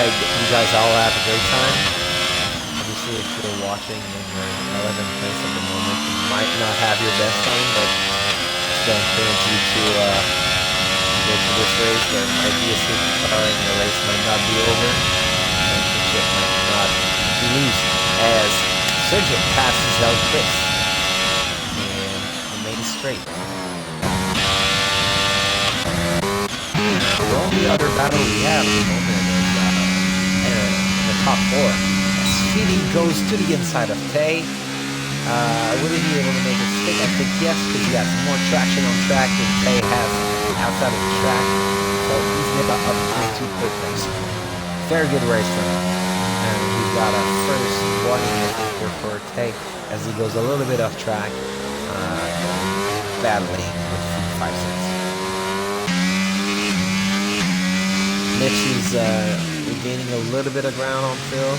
guys all have a great time. Obviously, if you're watching and you're in 11th place at the moment, you might not have your best time, but still encourage you to go to this race. There might be a safety car and the race might not be over. The championship might not be loose as Sergio passes out Chris and remains straight. The only other battle we have at the moment is the top 4. Speedy goes to the inside of Tay. Will he be able to make it stick? I think yes, because he has more traction on track than Tay has outside of the track. So he's up into 3rd place. Very good race for him. And we've got a first warning here for Tay as he goes a little bit off track, battling with 5 cents. Mitch is regaining a little bit of ground on Phil.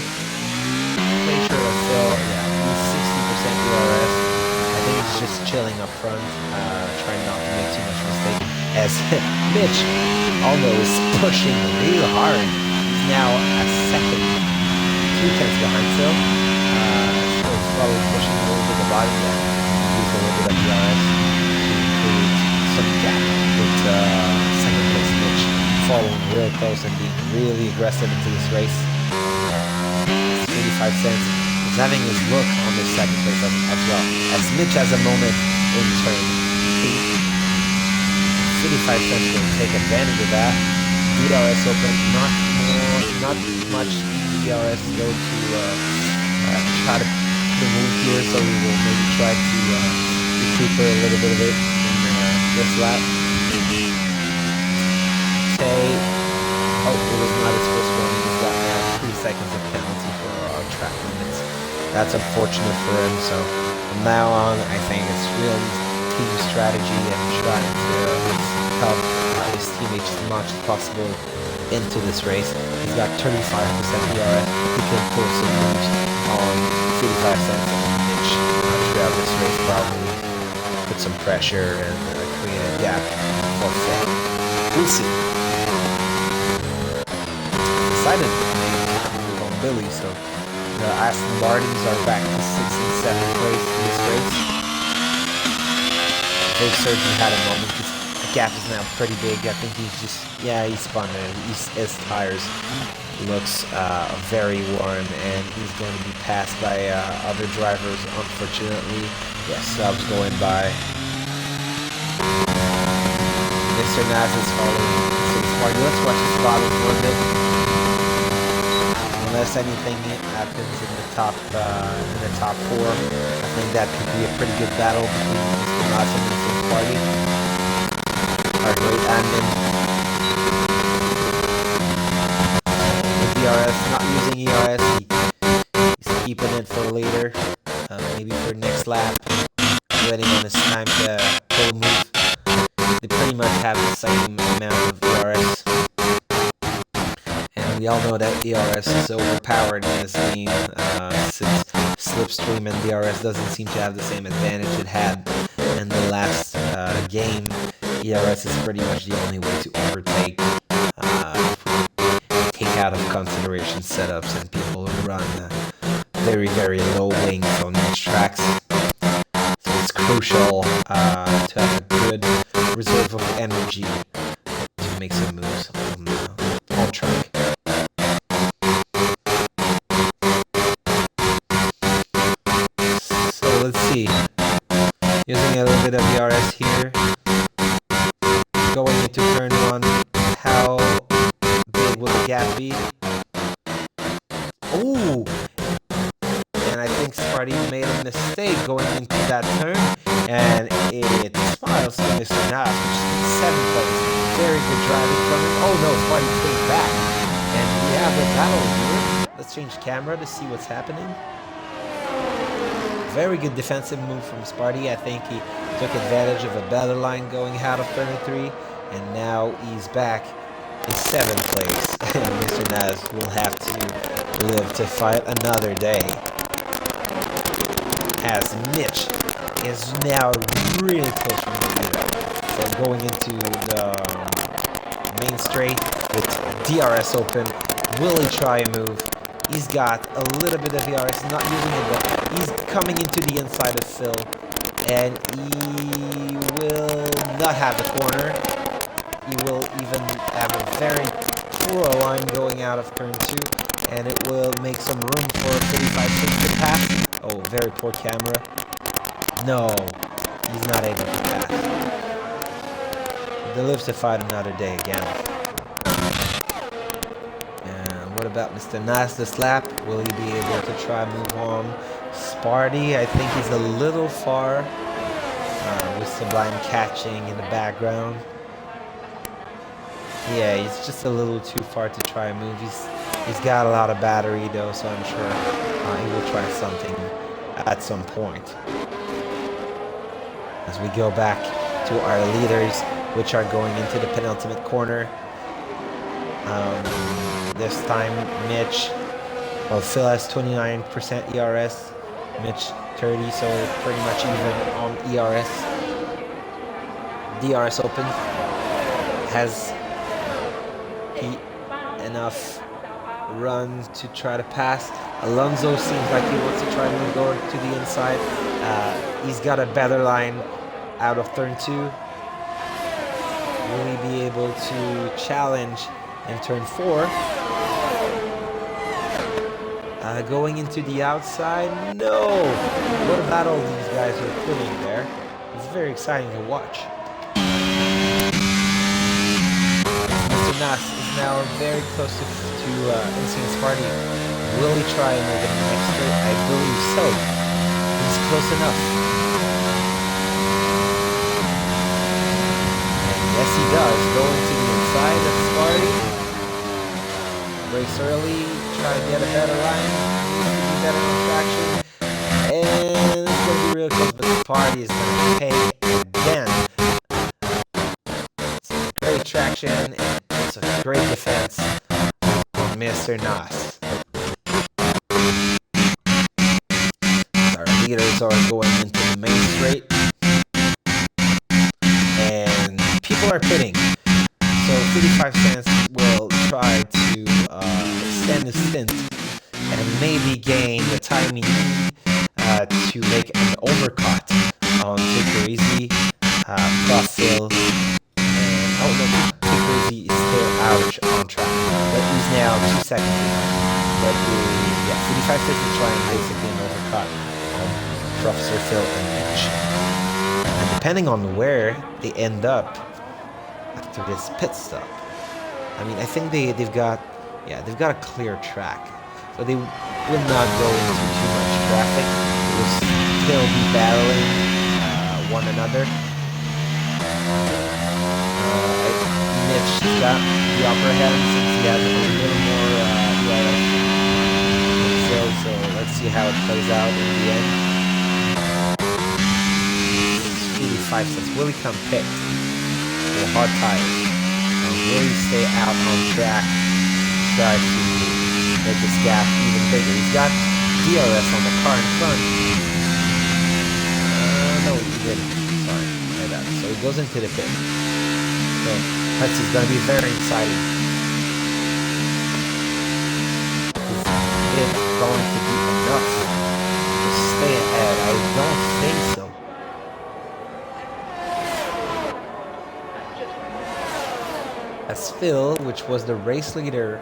Pretty sure that Phil, yeah, he's 60% DRS. I think he's just chilling up front, trying not to make too much mistake. As Mitch, although is pushing real hard, he's now a second, 2/10 behind Phil. So he's probably pushing a little bit the body there. Use a little bit of DRS to create some gap with second place Mitch following real close and being really aggressive into this race. 85 cents. He's having his look on the second place as well. As Mitch has a moment in turn 8. 55 cents will take advantage of that. DRS open, not much DRS go to try to the move here, so we will maybe try to recoup a little bit of it in this lap. Say, oh, it was not his first one. He's got now 3 seconds of penalty for track limits. That's unfortunate for him. So from now on, I think it's real team strategy and trying to help his teammates as much as possible into this race. He's got 35% DRS. He can pull some moves on 55 cents and Mitch throughout this race, probably put some pressure and create a gap for Phil. We'll see. Decided to move on Billy, so the Aston Martins are back to 6th and 7th place in this race. Big Surgeon had a moment. The gap is now pretty big. I think he's just, yeah, he spun it. His tires looks very worn, and he's going to be passed by other drivers, unfortunately. Yes, subs going by. Mr. Naz is following his party. Let's watch his bottom for a bit. Unless anything happens in the top 4, I think that could be a pretty good battle between Mr. Naz and his party. Our great admin. With DRS, not using ERS, he's keeping it for later, maybe for next lap, waiting on his time to pull move. They pretty much have the same amount of ERS. And we all know that ERS is overpowered in this game, since Slipstream and DRS doesn't seem to have the same advantage it had in the last game. ERS is pretty much the only way to overtake, take out of consideration setups and people who run very, very low wings on these tracks. So it's crucial to have a good reserve of energy to make some moves on track. So let's see. Using a little bit of ERS here. Going into turn 1, how big will the gap be? Oh! And I think Sparty made a mistake going into that turn, and it smiles to Mr. Nas, which is 7th place. Very good driving from him. Oh no, Sparty came back. And we have a battle here. Let's change camera to see what's happening. Very good defensive move from Sparty. I think he took advantage of a better line going out of turn 3, and now he's back in 7th place. And Mr. Naz will have to live to fight another day. As Mitch is now really close from the leader. So going into the main straight with DRS open, will he try a move? He's got a little bit of DRS, not using it, but he's coming into the inside of Phil, and he will not have the corner. He will even have a very poor line going out of turn 2, and it will make some room for 35-6 to pass. Oh, very poor camera. No, he's not able to pass. They live to fight another day again. And what about Mr. Nas this lap? Will he be able to try move on? Sparty, I think he's a little far, with Sublime catching in the background. Yeah, he's just a little too far to try a move. He's got a lot of battery though, so I'm sure he will try something at some point. As we go back to our leaders, which are going into the penultimate corner. This time, Mitch, well, Phil has 29% ERS, Mitch 30, so pretty much even on ERS. DRS Open has enough run to try to pass. Alonso seems like he wants to try and go to the inside. He's got a better line out of turn 2. Will he be able to challenge in turn 4? Going into the outside? No! What a battle these guys are putting there. It's very exciting to watch. Mr. Nas is now very close to Insane Sparty. Will he try and make it next turn? I believe so. He's close enough. And yes, he does. Going to the inside of Sparty. Race early. Try to get a better line. Needs to be better on traction. And it's going to be real close, but Sparty is going to pay again. Great traction and it's a great defense from Mr. Nas. Our leaders are going into the main straight and people are pitting. So 55 cents will try to extend his stint and maybe gain the time he needs to make an overcut on Take Easy, Phil. Oh no, Crazy is still out on track, but he's now 2 seconds behind. But 55 cents is trying basically an overcut on Professor Phil and Mitch. And depending on where they end up after this pit stop, I mean, I think they've got a clear track, so they will not go into too much traffic. They will still be battling one another. Mitch got the upper hand since he has a little more so let's see how it plays out in the end. 85 cents. Will he come picked with hard tires? Will he stay out on track? Try to make this gap even bigger. He's got DRS on the car in front. No, he didn't. Sorry, like that. So he goes into the pit. So this is going to be very exciting. Is it going to be enough to stay ahead? I don't think so. As Phil, which was the race leader,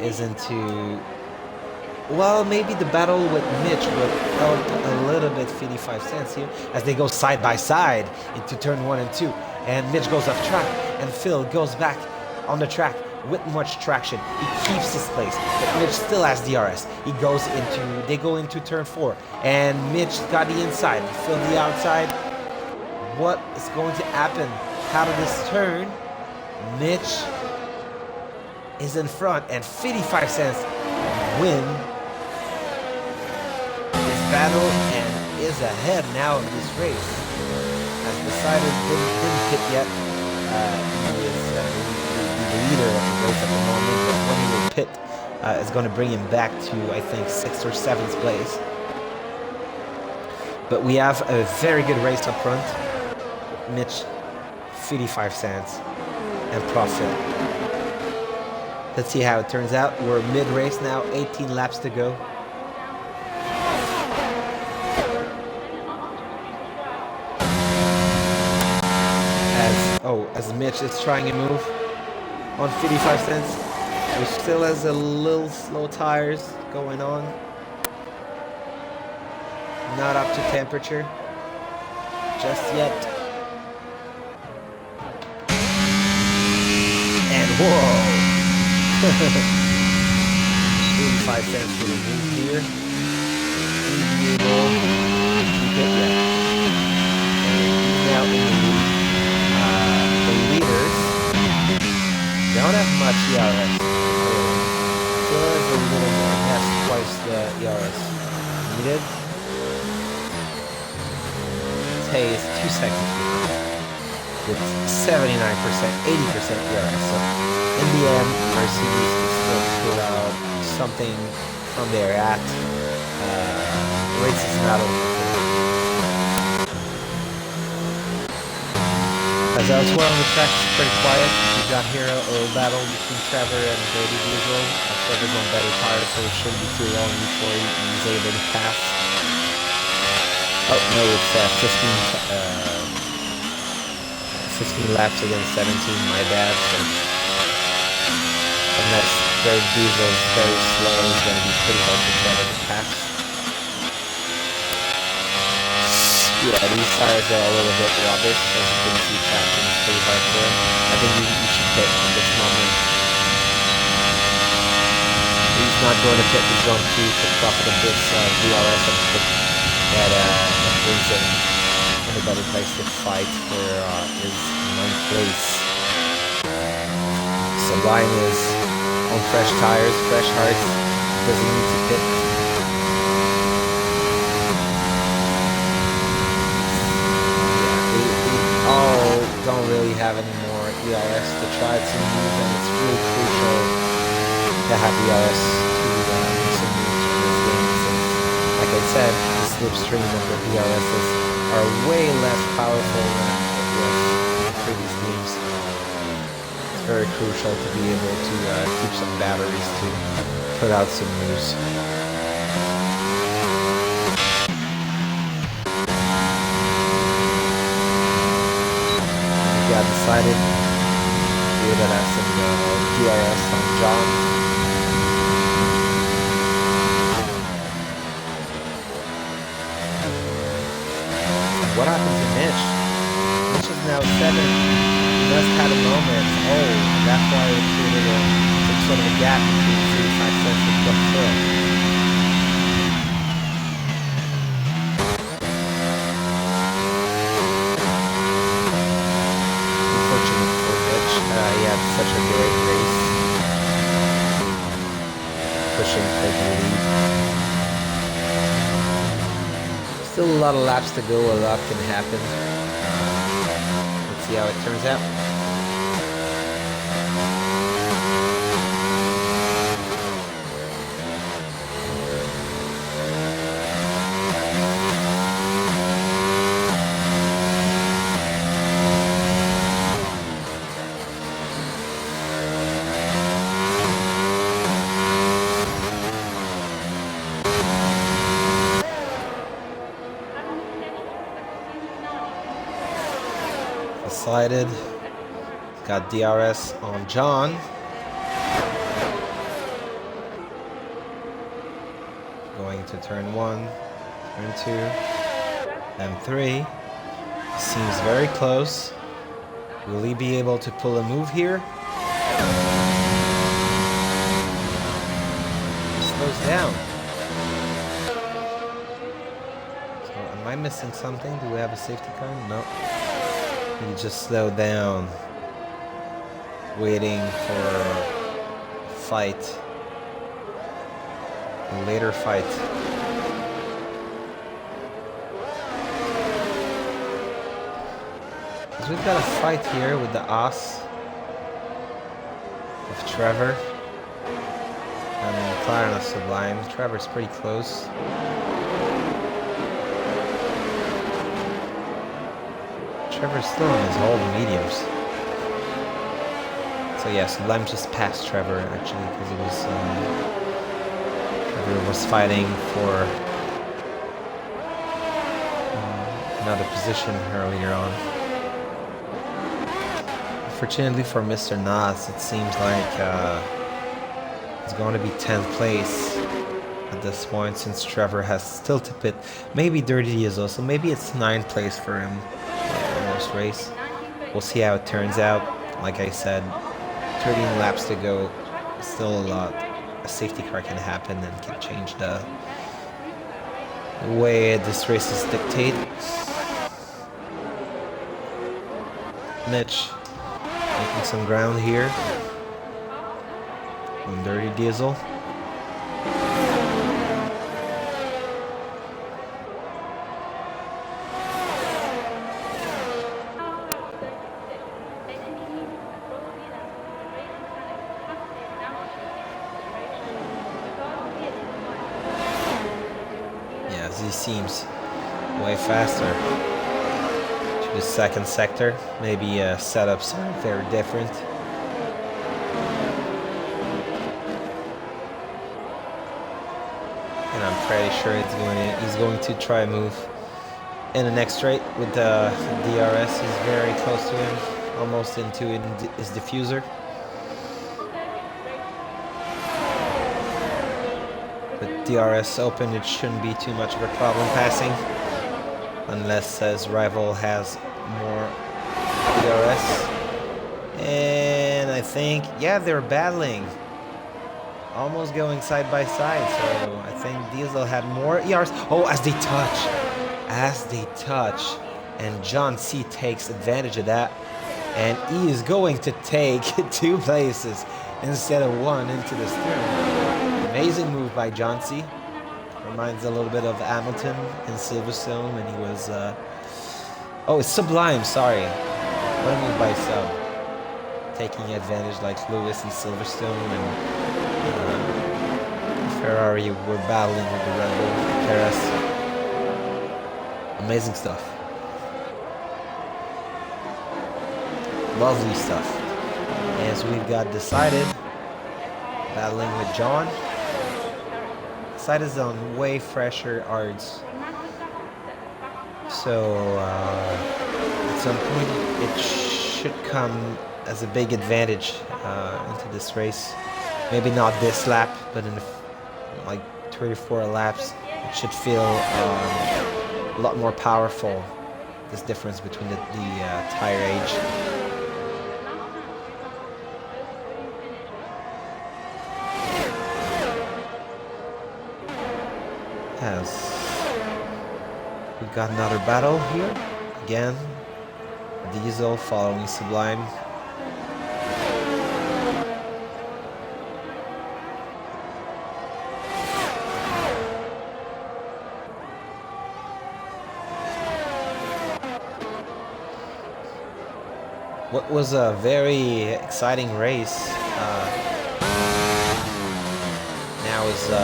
is into... Well, maybe the battle with Mitch would help a little bit 55 cents here as they go side by side into turn 1 and 2. And Mitch goes off track, and Phil goes back on the track with much traction. He keeps his place, but Mitch still has DRS. They go into turn 4, and Mitch got the inside, Phil the outside. What is going to happen out of this turn? Mitch is in front, and 55 cents win this battle and is ahead now in this race. As decided, didn't hit yet. He is the leader of the race at the moment, but when he will pit, is going to bring him back to, I think, 6th or 7th place. But we have a very good race up front. Mitch, 55 cents, and Profit. Let's see how it turns out. We're mid-race now, 18 laps to go. As Mitch is trying to move on 55 cents, which still has a little slow tires going on. Not up to temperature just yet. And whoa! 85 cents for the move here. He's able to keep it yet. And he's now in the lead. Don't have much ERS. Still has a little more. Has twice the ERS needed. Tay is 2 seconds behind with 79%, 80% ERS. So in the end, Mercedes can still pull out something from their at. Race is not over. As elsewhere on the track, it's pretty quiet. We got here a battle between Trevor and Dirty Diesel. Trevor's on better tires, so it shouldn't be too long before he's able to pass. Oh no, it's 15 laps against 17. My bad. So unless Dirty Diesel is very slow, it's going to be pretty hard for Trevor to pass. Yeah, these tires are a little bit rubbish, as you can see. Traction is pretty hard for him. I think you should pit in this moment. He's not going to pit the zone 2 to profit of this DRS and pit that brings him in a better place to fight for his 9th place. Sublime is on fresh tires, fresh hearts, doesn't need to pit. Don't really have any more ERS to try to move, and it's really crucial to have ERS to make some moves in this game, since, like I said, the slipstream of the ERSs are way less powerful than it was in previous games. It's very crucial to be able to keep some batteries to put out some moves. Decided we would have some DRS on John. What happened to Mitch? Mitch is now 7. He must have had a moment. Oh, that's why it created some sort of a gap between 35 cents and Phil. He had such a great race, pushing for the lead. Still a lot of laps to go, a lot can happen. Let's see how it turns out. Decided. Got DRS on John. Going to turn 1, turn 2, and 3. Seems very close. Will he be able to pull a move here? He slows down. So am I missing something? Do we have a safety car? No. He just slowed down, waiting for a fight, a later fight. Because we've got a fight here with the Ass of Trevor and McLaren of Sublime. Trevor's pretty close. Trevor's still in his old mediums. So yeah, Sublime just passed Trevor actually, because it was Trevor was fighting for another position earlier on. Unfortunately for Mr. Nas, it seems like it's going to be 10th place at this point, since Trevor has still to pit. Maybe Dirty Diesel, so maybe it's 9th place for him. Race. We'll see how it turns out. Like I said, 13 laps to go. Still a lot. A safety car can happen and can change the way this race is dictated. Mitch making some ground here on Dirty Diesel. he seems way faster to the second sector. Maybe setups are very different. And I'm pretty sure he's going to try a move in the next straight with the DRS. He's very close to him, almost into his diffuser. With DRS open, it shouldn't be too much of a problem passing, unless his rival has more DRS. And I think, yeah, they're battling. Almost going side by side, so I think Diesel had more ERs. Oh, as they touch, and John C takes advantage of that, and he is going to take 2 places instead of 1 into the steering. Amazing move by John C. Reminds a little bit of Hamilton in Silverstone, and he was oh, it's Sublime, sorry. What a move by Sub. Taking advantage like Lewis in Silverstone, and Ferrari were battling with the Red Bull, Perez. Amazing stuff. Lovely stuff. As we've got Decided battling with John. Decided is on way fresher ards. So at some point it should come as a big advantage into this race. Maybe not this lap, but in like 3 or 4 laps, it should feel a lot more powerful, this difference between the tire age. As we've got another battle here. Again, Diesel following Sublime. What was a very exciting race now is a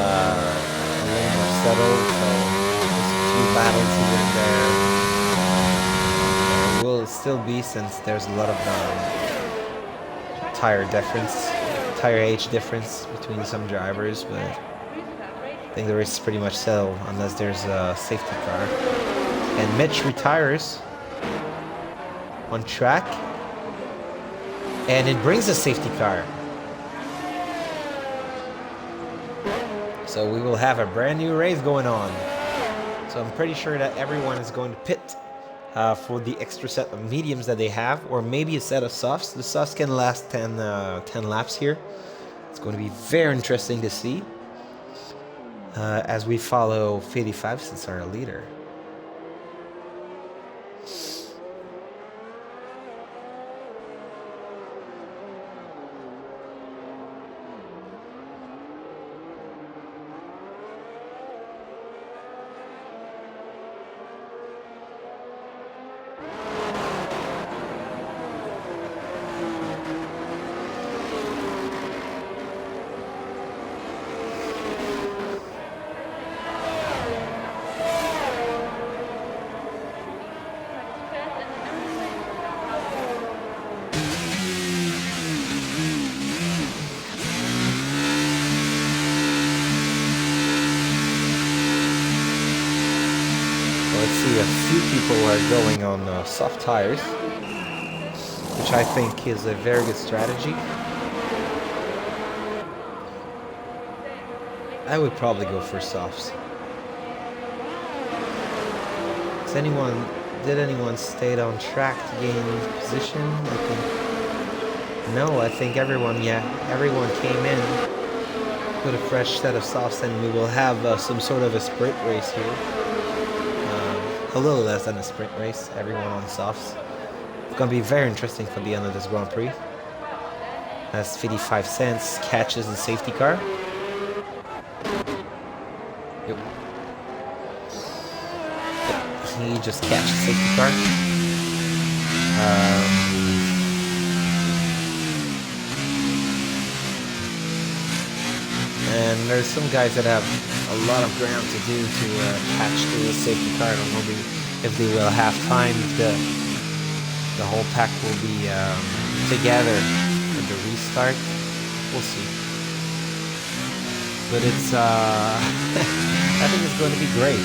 little more settled, so there's a few battles here and there. There will still be, since there's a lot of tire age difference between some drivers, but I think the race is pretty much settled unless there's a safety car. And Mitch retires on track. And it brings a safety car. So we will have a brand new race going on. So I'm pretty sure that everyone is going to pit for the extra set of mediums that they have, or maybe a set of softs. The softs can last 10 laps here. It's going to be very interesting to see as we follow 55 since our leader. A few people are going on soft tires, which I think is a very good strategy. I would probably go for softs. Did anyone stay on track to gain position? I think no. I think everyone came in with a fresh set of softs, and we will have some sort of a sprint race here. A little less than a sprint race, everyone on softs. It's going to be very interesting for the end of this Grand Prix. As 55 cents catches the safety car. Yep. He just catches the safety car. And there's some guys that have a lot of ground to do to catch the safety car. I don't know if they will have time. The whole pack will be together for the restart. We'll see. But it's I think it's going to be great.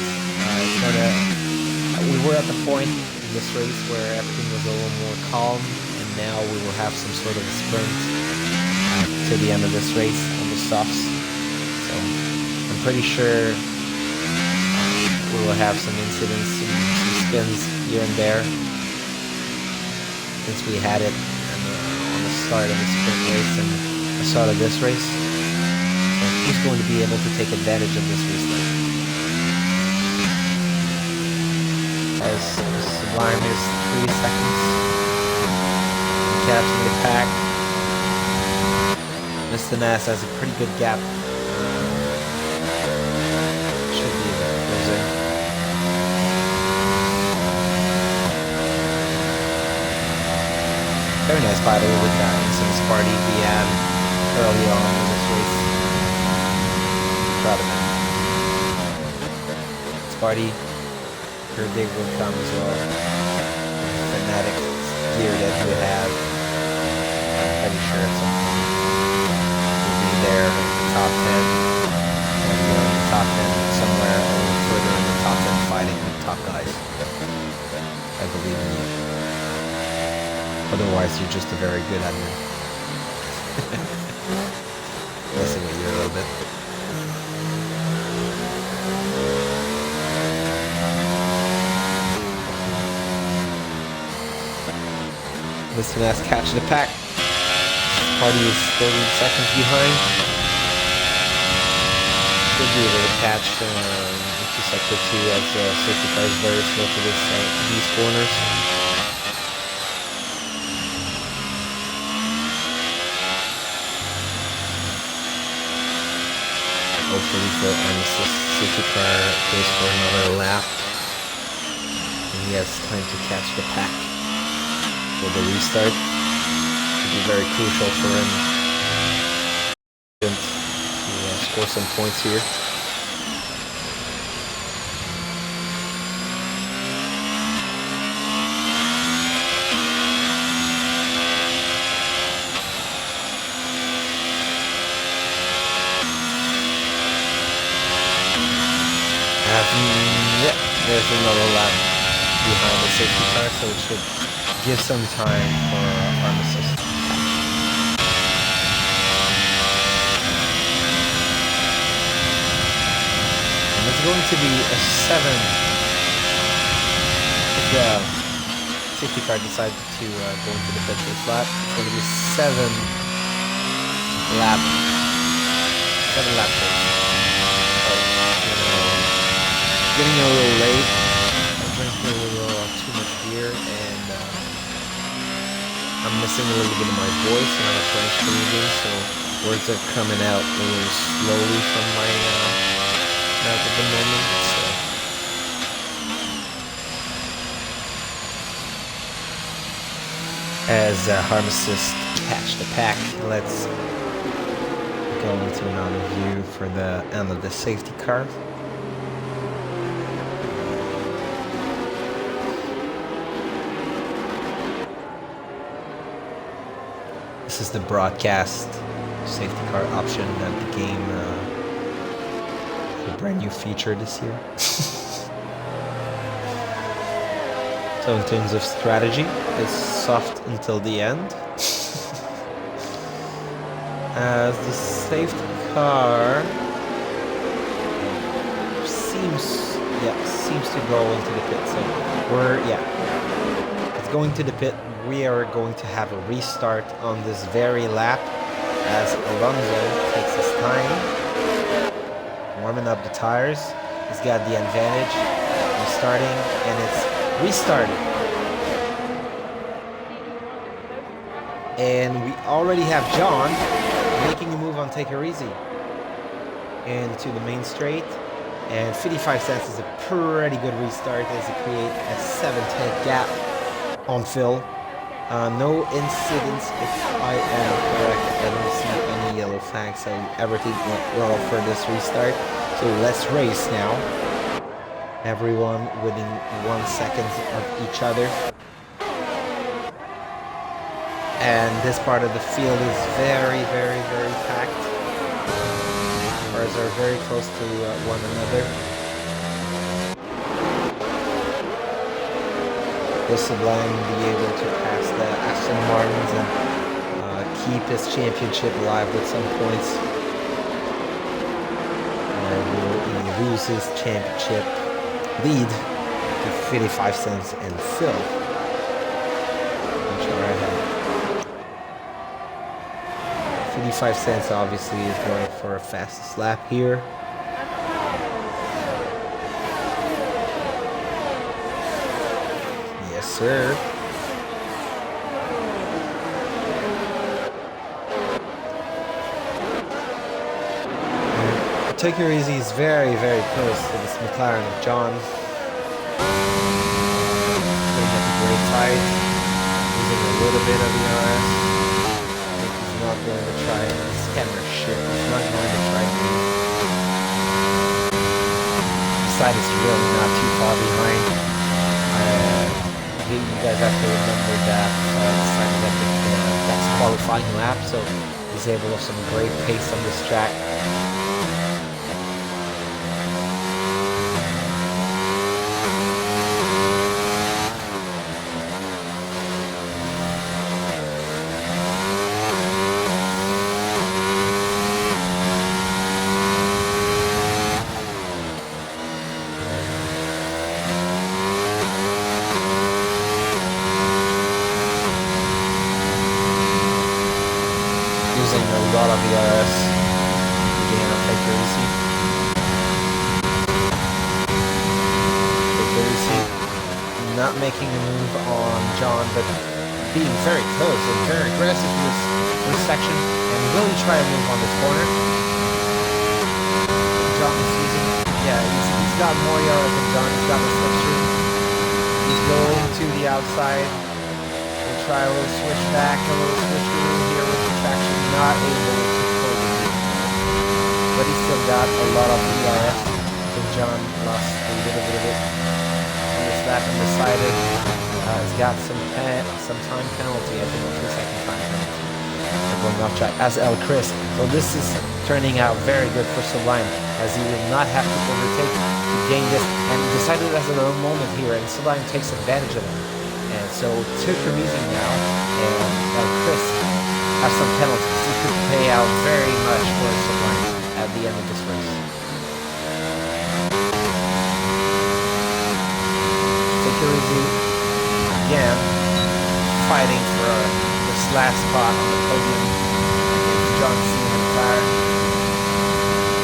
We were at the point in this race where everything was a little more calm, and now we will have some sort of a sprint to the end of this race on the softs. So I'm pretty sure we will have some incidents, some spins here and there, since we had it on the start of the sprint race and the start of this race. So who's going to be able to take advantage of this restart? As Sublime is 3 seconds, catching the pack. Mr. Nass has a pretty good gap. Should be able to close in. Very nice battle with that Insane Sparty we had early on in this race. Proud of him. Sparty, her dig will come as well. Fanatic gear that you have. I'm pretty sure at some point will be there in the top 10. And in the top 10 somewhere a little further in the top 10 fighting with top guys. I believe in you. Otherwise, you're just a very good admin. Messing with you a little bit. Mr. Nass catching the pack. Party is 30 seconds behind. Should be able to catch into sector 2 as safety car is very slow to these corners. Hopefully the safety car goes for another lap. And he has time to catch the pack for the restart. It'll be very crucial for him to score some points here. Yep, there's another lap behind the safety car, so it should give some time for Armistice. And it's going to be a 7 if the safety car decides to go into the pit this lap. It's going to be 7 lap race. Getting a little late. I'm drinking a little too much beer, and I'm missing a little bit of my voice, and I'm French Canadian, so words are coming out a little slowly from my mouth at the moment. So. As Armistice catch the pack, let's go into another view for the end of the safety car. This is the broadcast safety car option that became a brand new feature this year. So in terms of strategy, it's soft until the end. As the safety car seems to go into the pit. So it's going to the pit. We are going to have a restart on this very lap as Alonso takes his time, warming up the tires. He's got the advantage, restarting, and it's restarted. And we already have John making a move on Take Her Easy into the main straight. And 55 cents is a pretty good restart as he creates a 7-10 gap on Phil. No incidents, if I am correct. I don't see any yellow flags, so everything went well for this restart. So let's race now. Everyone within 1 second of each other. And this part of the field is very, very, very packed. Cars are very close to one another. Will Sublime be able to pass the Aston Martins and keep his championship alive with some points? And will he lose his championship lead to 55 cents and Phil? Which are ahead. 55 cents obviously is going for a fastest lap here. Sir. Take Your Easy is very, very close to this McLaren of John. Going at the great fight, using a little bit of the RS. I think he's not going to try any scammer shit. He's not going to try to. The side is really not too far behind. You guys have to remember that that's qualifying lap, so he's able to have some great pace on this track. Using a lot of the RS again on Take Your Easy. Take Your Easy, not making a move on John, but being very close and very aggressive in this section, and really try to move on this corner. John is using, he's got more yards than John. He's got the slipstream. He's going to the outside. We'll try a little switch back, a little switch here with the traction. Not able to pull the lead, but he still got a lot of ERS. So John lost a little bit of it on this lap and decided he's got some time penalty. I think a 2-second time penalty for going off track as El Chris. So this is turning out very good for Sublime, as he will not have to overtake to gain this, and he decided as a little moment here, and Sublime takes advantage of it. And so Take Your Easy now, and El Chris have some penalties. He could pay out very much for Sublime at the end of this race. Take Your Easy again, fighting for this last spot on the podium against John Cena and McLaren.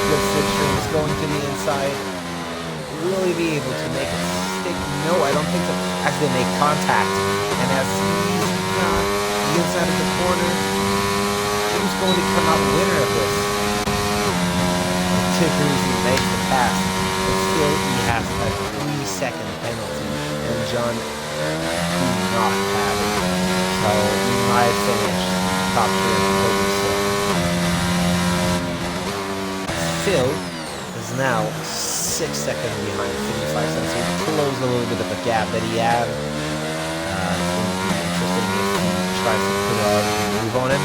Good slipstream is going to the inside. Will he be able to make it stick? No, I don't think so, as they make contact. And as he's got the inside of the corner, who's going to come out winner of this? Take Your Easy makes the pass, but still he has a 3-second penalty, and John do not have it. So he might finish top 3 of the podium still. Phil is now 6 seconds behind 55 cents, so he closed a little bit of a gap that he had. It would be interesting if he tries to put a move on him.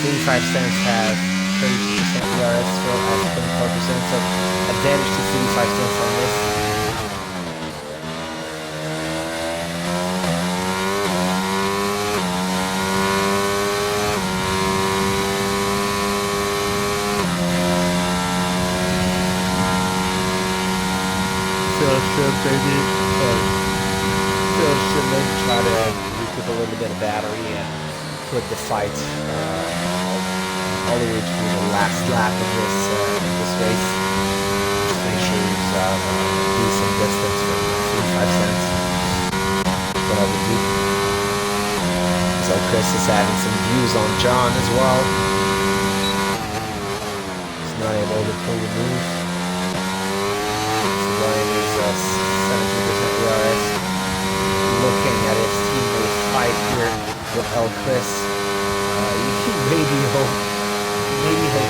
55 cents has 32% ERS, still has 24%, so advantage to 55 cents on this. Phil should maybe try to recoup a little bit of battery and put the fight all the way through the last lap of this race. Just make sure he's decent distance from 55 cents. What I would do. So Chris is having some views on John as well. He's not able to pull the move. Ryan is 70% ERS. Looking with El Chris. You maybe hope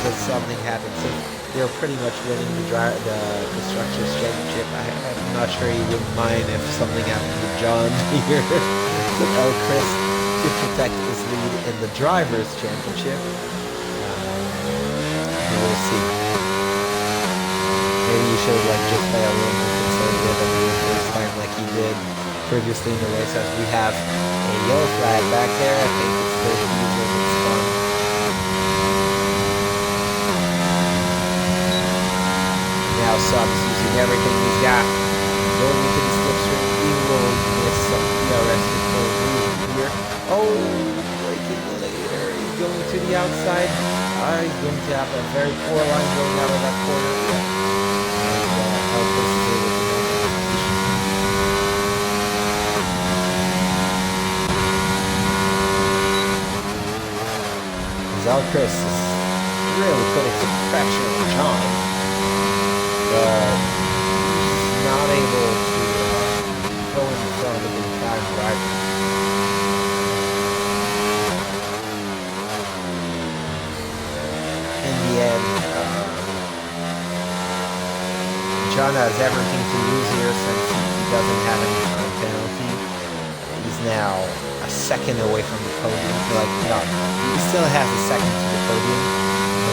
that something happens. So they're pretty much winning the Constructors Championship. I'm not sure he wouldn't mind if something happened with John here. With El Chris to protect his lead in the Drivers Championship. We'll see. Maybe you should just play a little more conservative and do it first time like he did previously in the race, as we have a yellow flag back there. I think it's 30 users and spun. Now Sub is using everything he's got. Going into the slipstream, he will miss some DRS for a move here. Oh, braking later. He's going to the outside. He's going to have a very poor line going out of that corner. El Chris is really putting some pressure on John, but he's not able to go in front of the entire driver. In the end, John has everything to lose here since he doesn't have any time penalty. He's now a second away from the podium. He still has a second to the podium.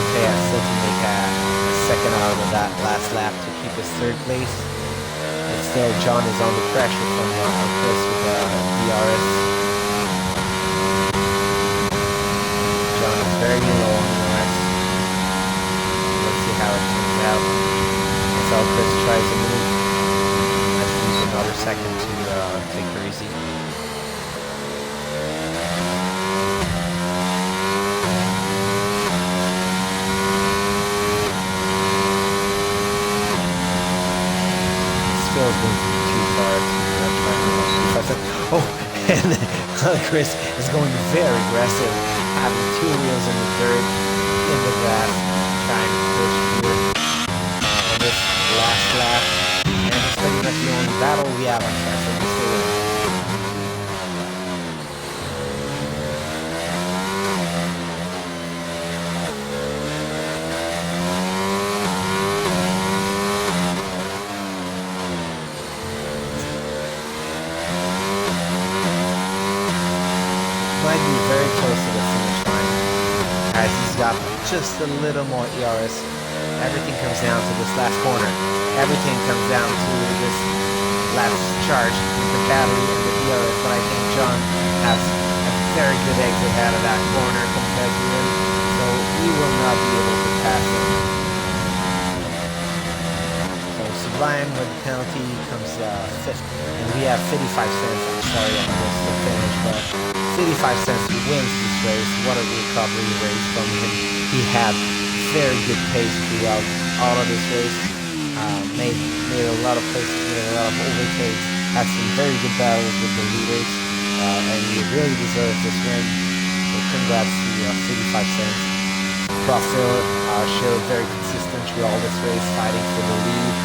Okay, has still to make a second out of that last lap to keep his third place. But still, John is under pressure from Chris with the DRS. John is very low on the rest. Let's see how it turns out. As Chris tries to move, let's use another second to take her easy. Going to be too far to oh, and Chris is going very aggressive, having two wheels in the dirt, in the grass, trying to push here on this last lap, and it's pretty much the only battle we have on track, so we'll stay with it. Might be very close to the finish line, as he's got just a little more ERS. Everything comes down to this last corner. Everything comes down to this last charge with the battery and the ERS, but I think John has a very good exit out of that corner compared to him, so he will not be able to pass him. So Sublime with the penalty comes fifth, and we have 55 cents. I'm sorry I missed the finish, but 55 cents wins this race. What a recovery race from him. He had very good pace throughout all of this race. Made a lot of places, made a lot of overtakes, had some very good battles with the leaders, and he really deserves this win. So congrats to 55 cents. Profil showed very consistent through all this race, fighting for the lead.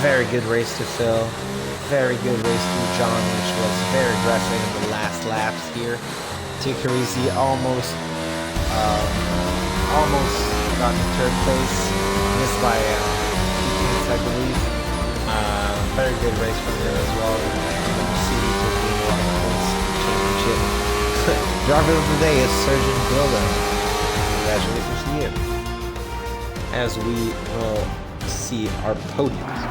Very good race to Phil. Very good race through John, which was very aggressive in the last laps here. Tikarizi almost got in third place, missed by 2 points, I believe. Very good race from there as well. City took a lot of points in the championship. Driver of the day is Surgeon Gilda. Congratulations to you. As we will see our podiums.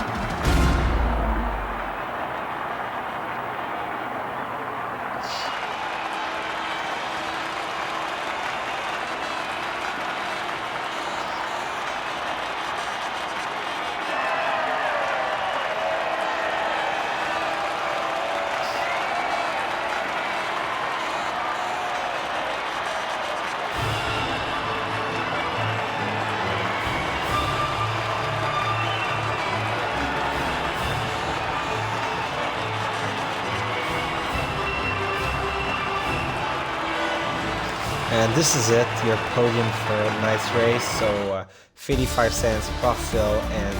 And this is it, your podium for a nice race. So 55 cents, Profil, and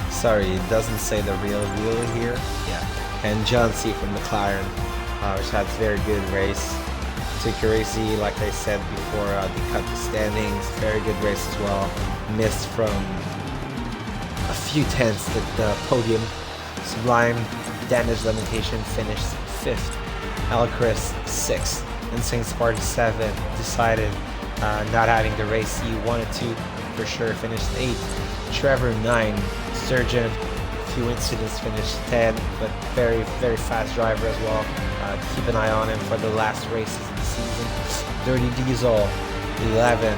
Sorry, it doesn't say the real here. Yeah. And John C from McLaren, which had a very good race. Crazy, like I said before, they cut the standings. Very good race as well. Missed from a few tenths at the podium. Sublime, damage limitation, finished 5th. Alcris 6th. Insane Spartan 7 decided not having the race he wanted to for sure, finished 8th. Trevor 9. Surgeon, a few incidents, finished 10, but very fast driver as well. Keep an eye on him for the last races of the season. Dirty Diesel 11.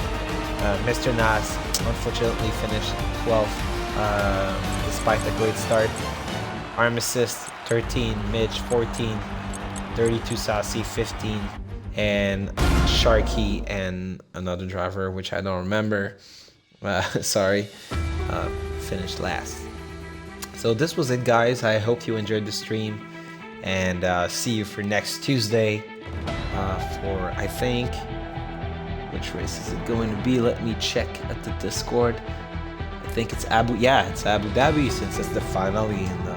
Mr. Nas unfortunately finished 12th despite the great start. Arm Assist 13, Mitch 14, 32 Sassy 15, and Sharky and another driver which I don't remember. Sorry. Finished last. So this was it, guys. I hope you enjoyed the stream, and see you for next Tuesday for, I think, which race is it going to be? Let me check at the Discord. I think it's Abu Dhabi, since it's the finale in the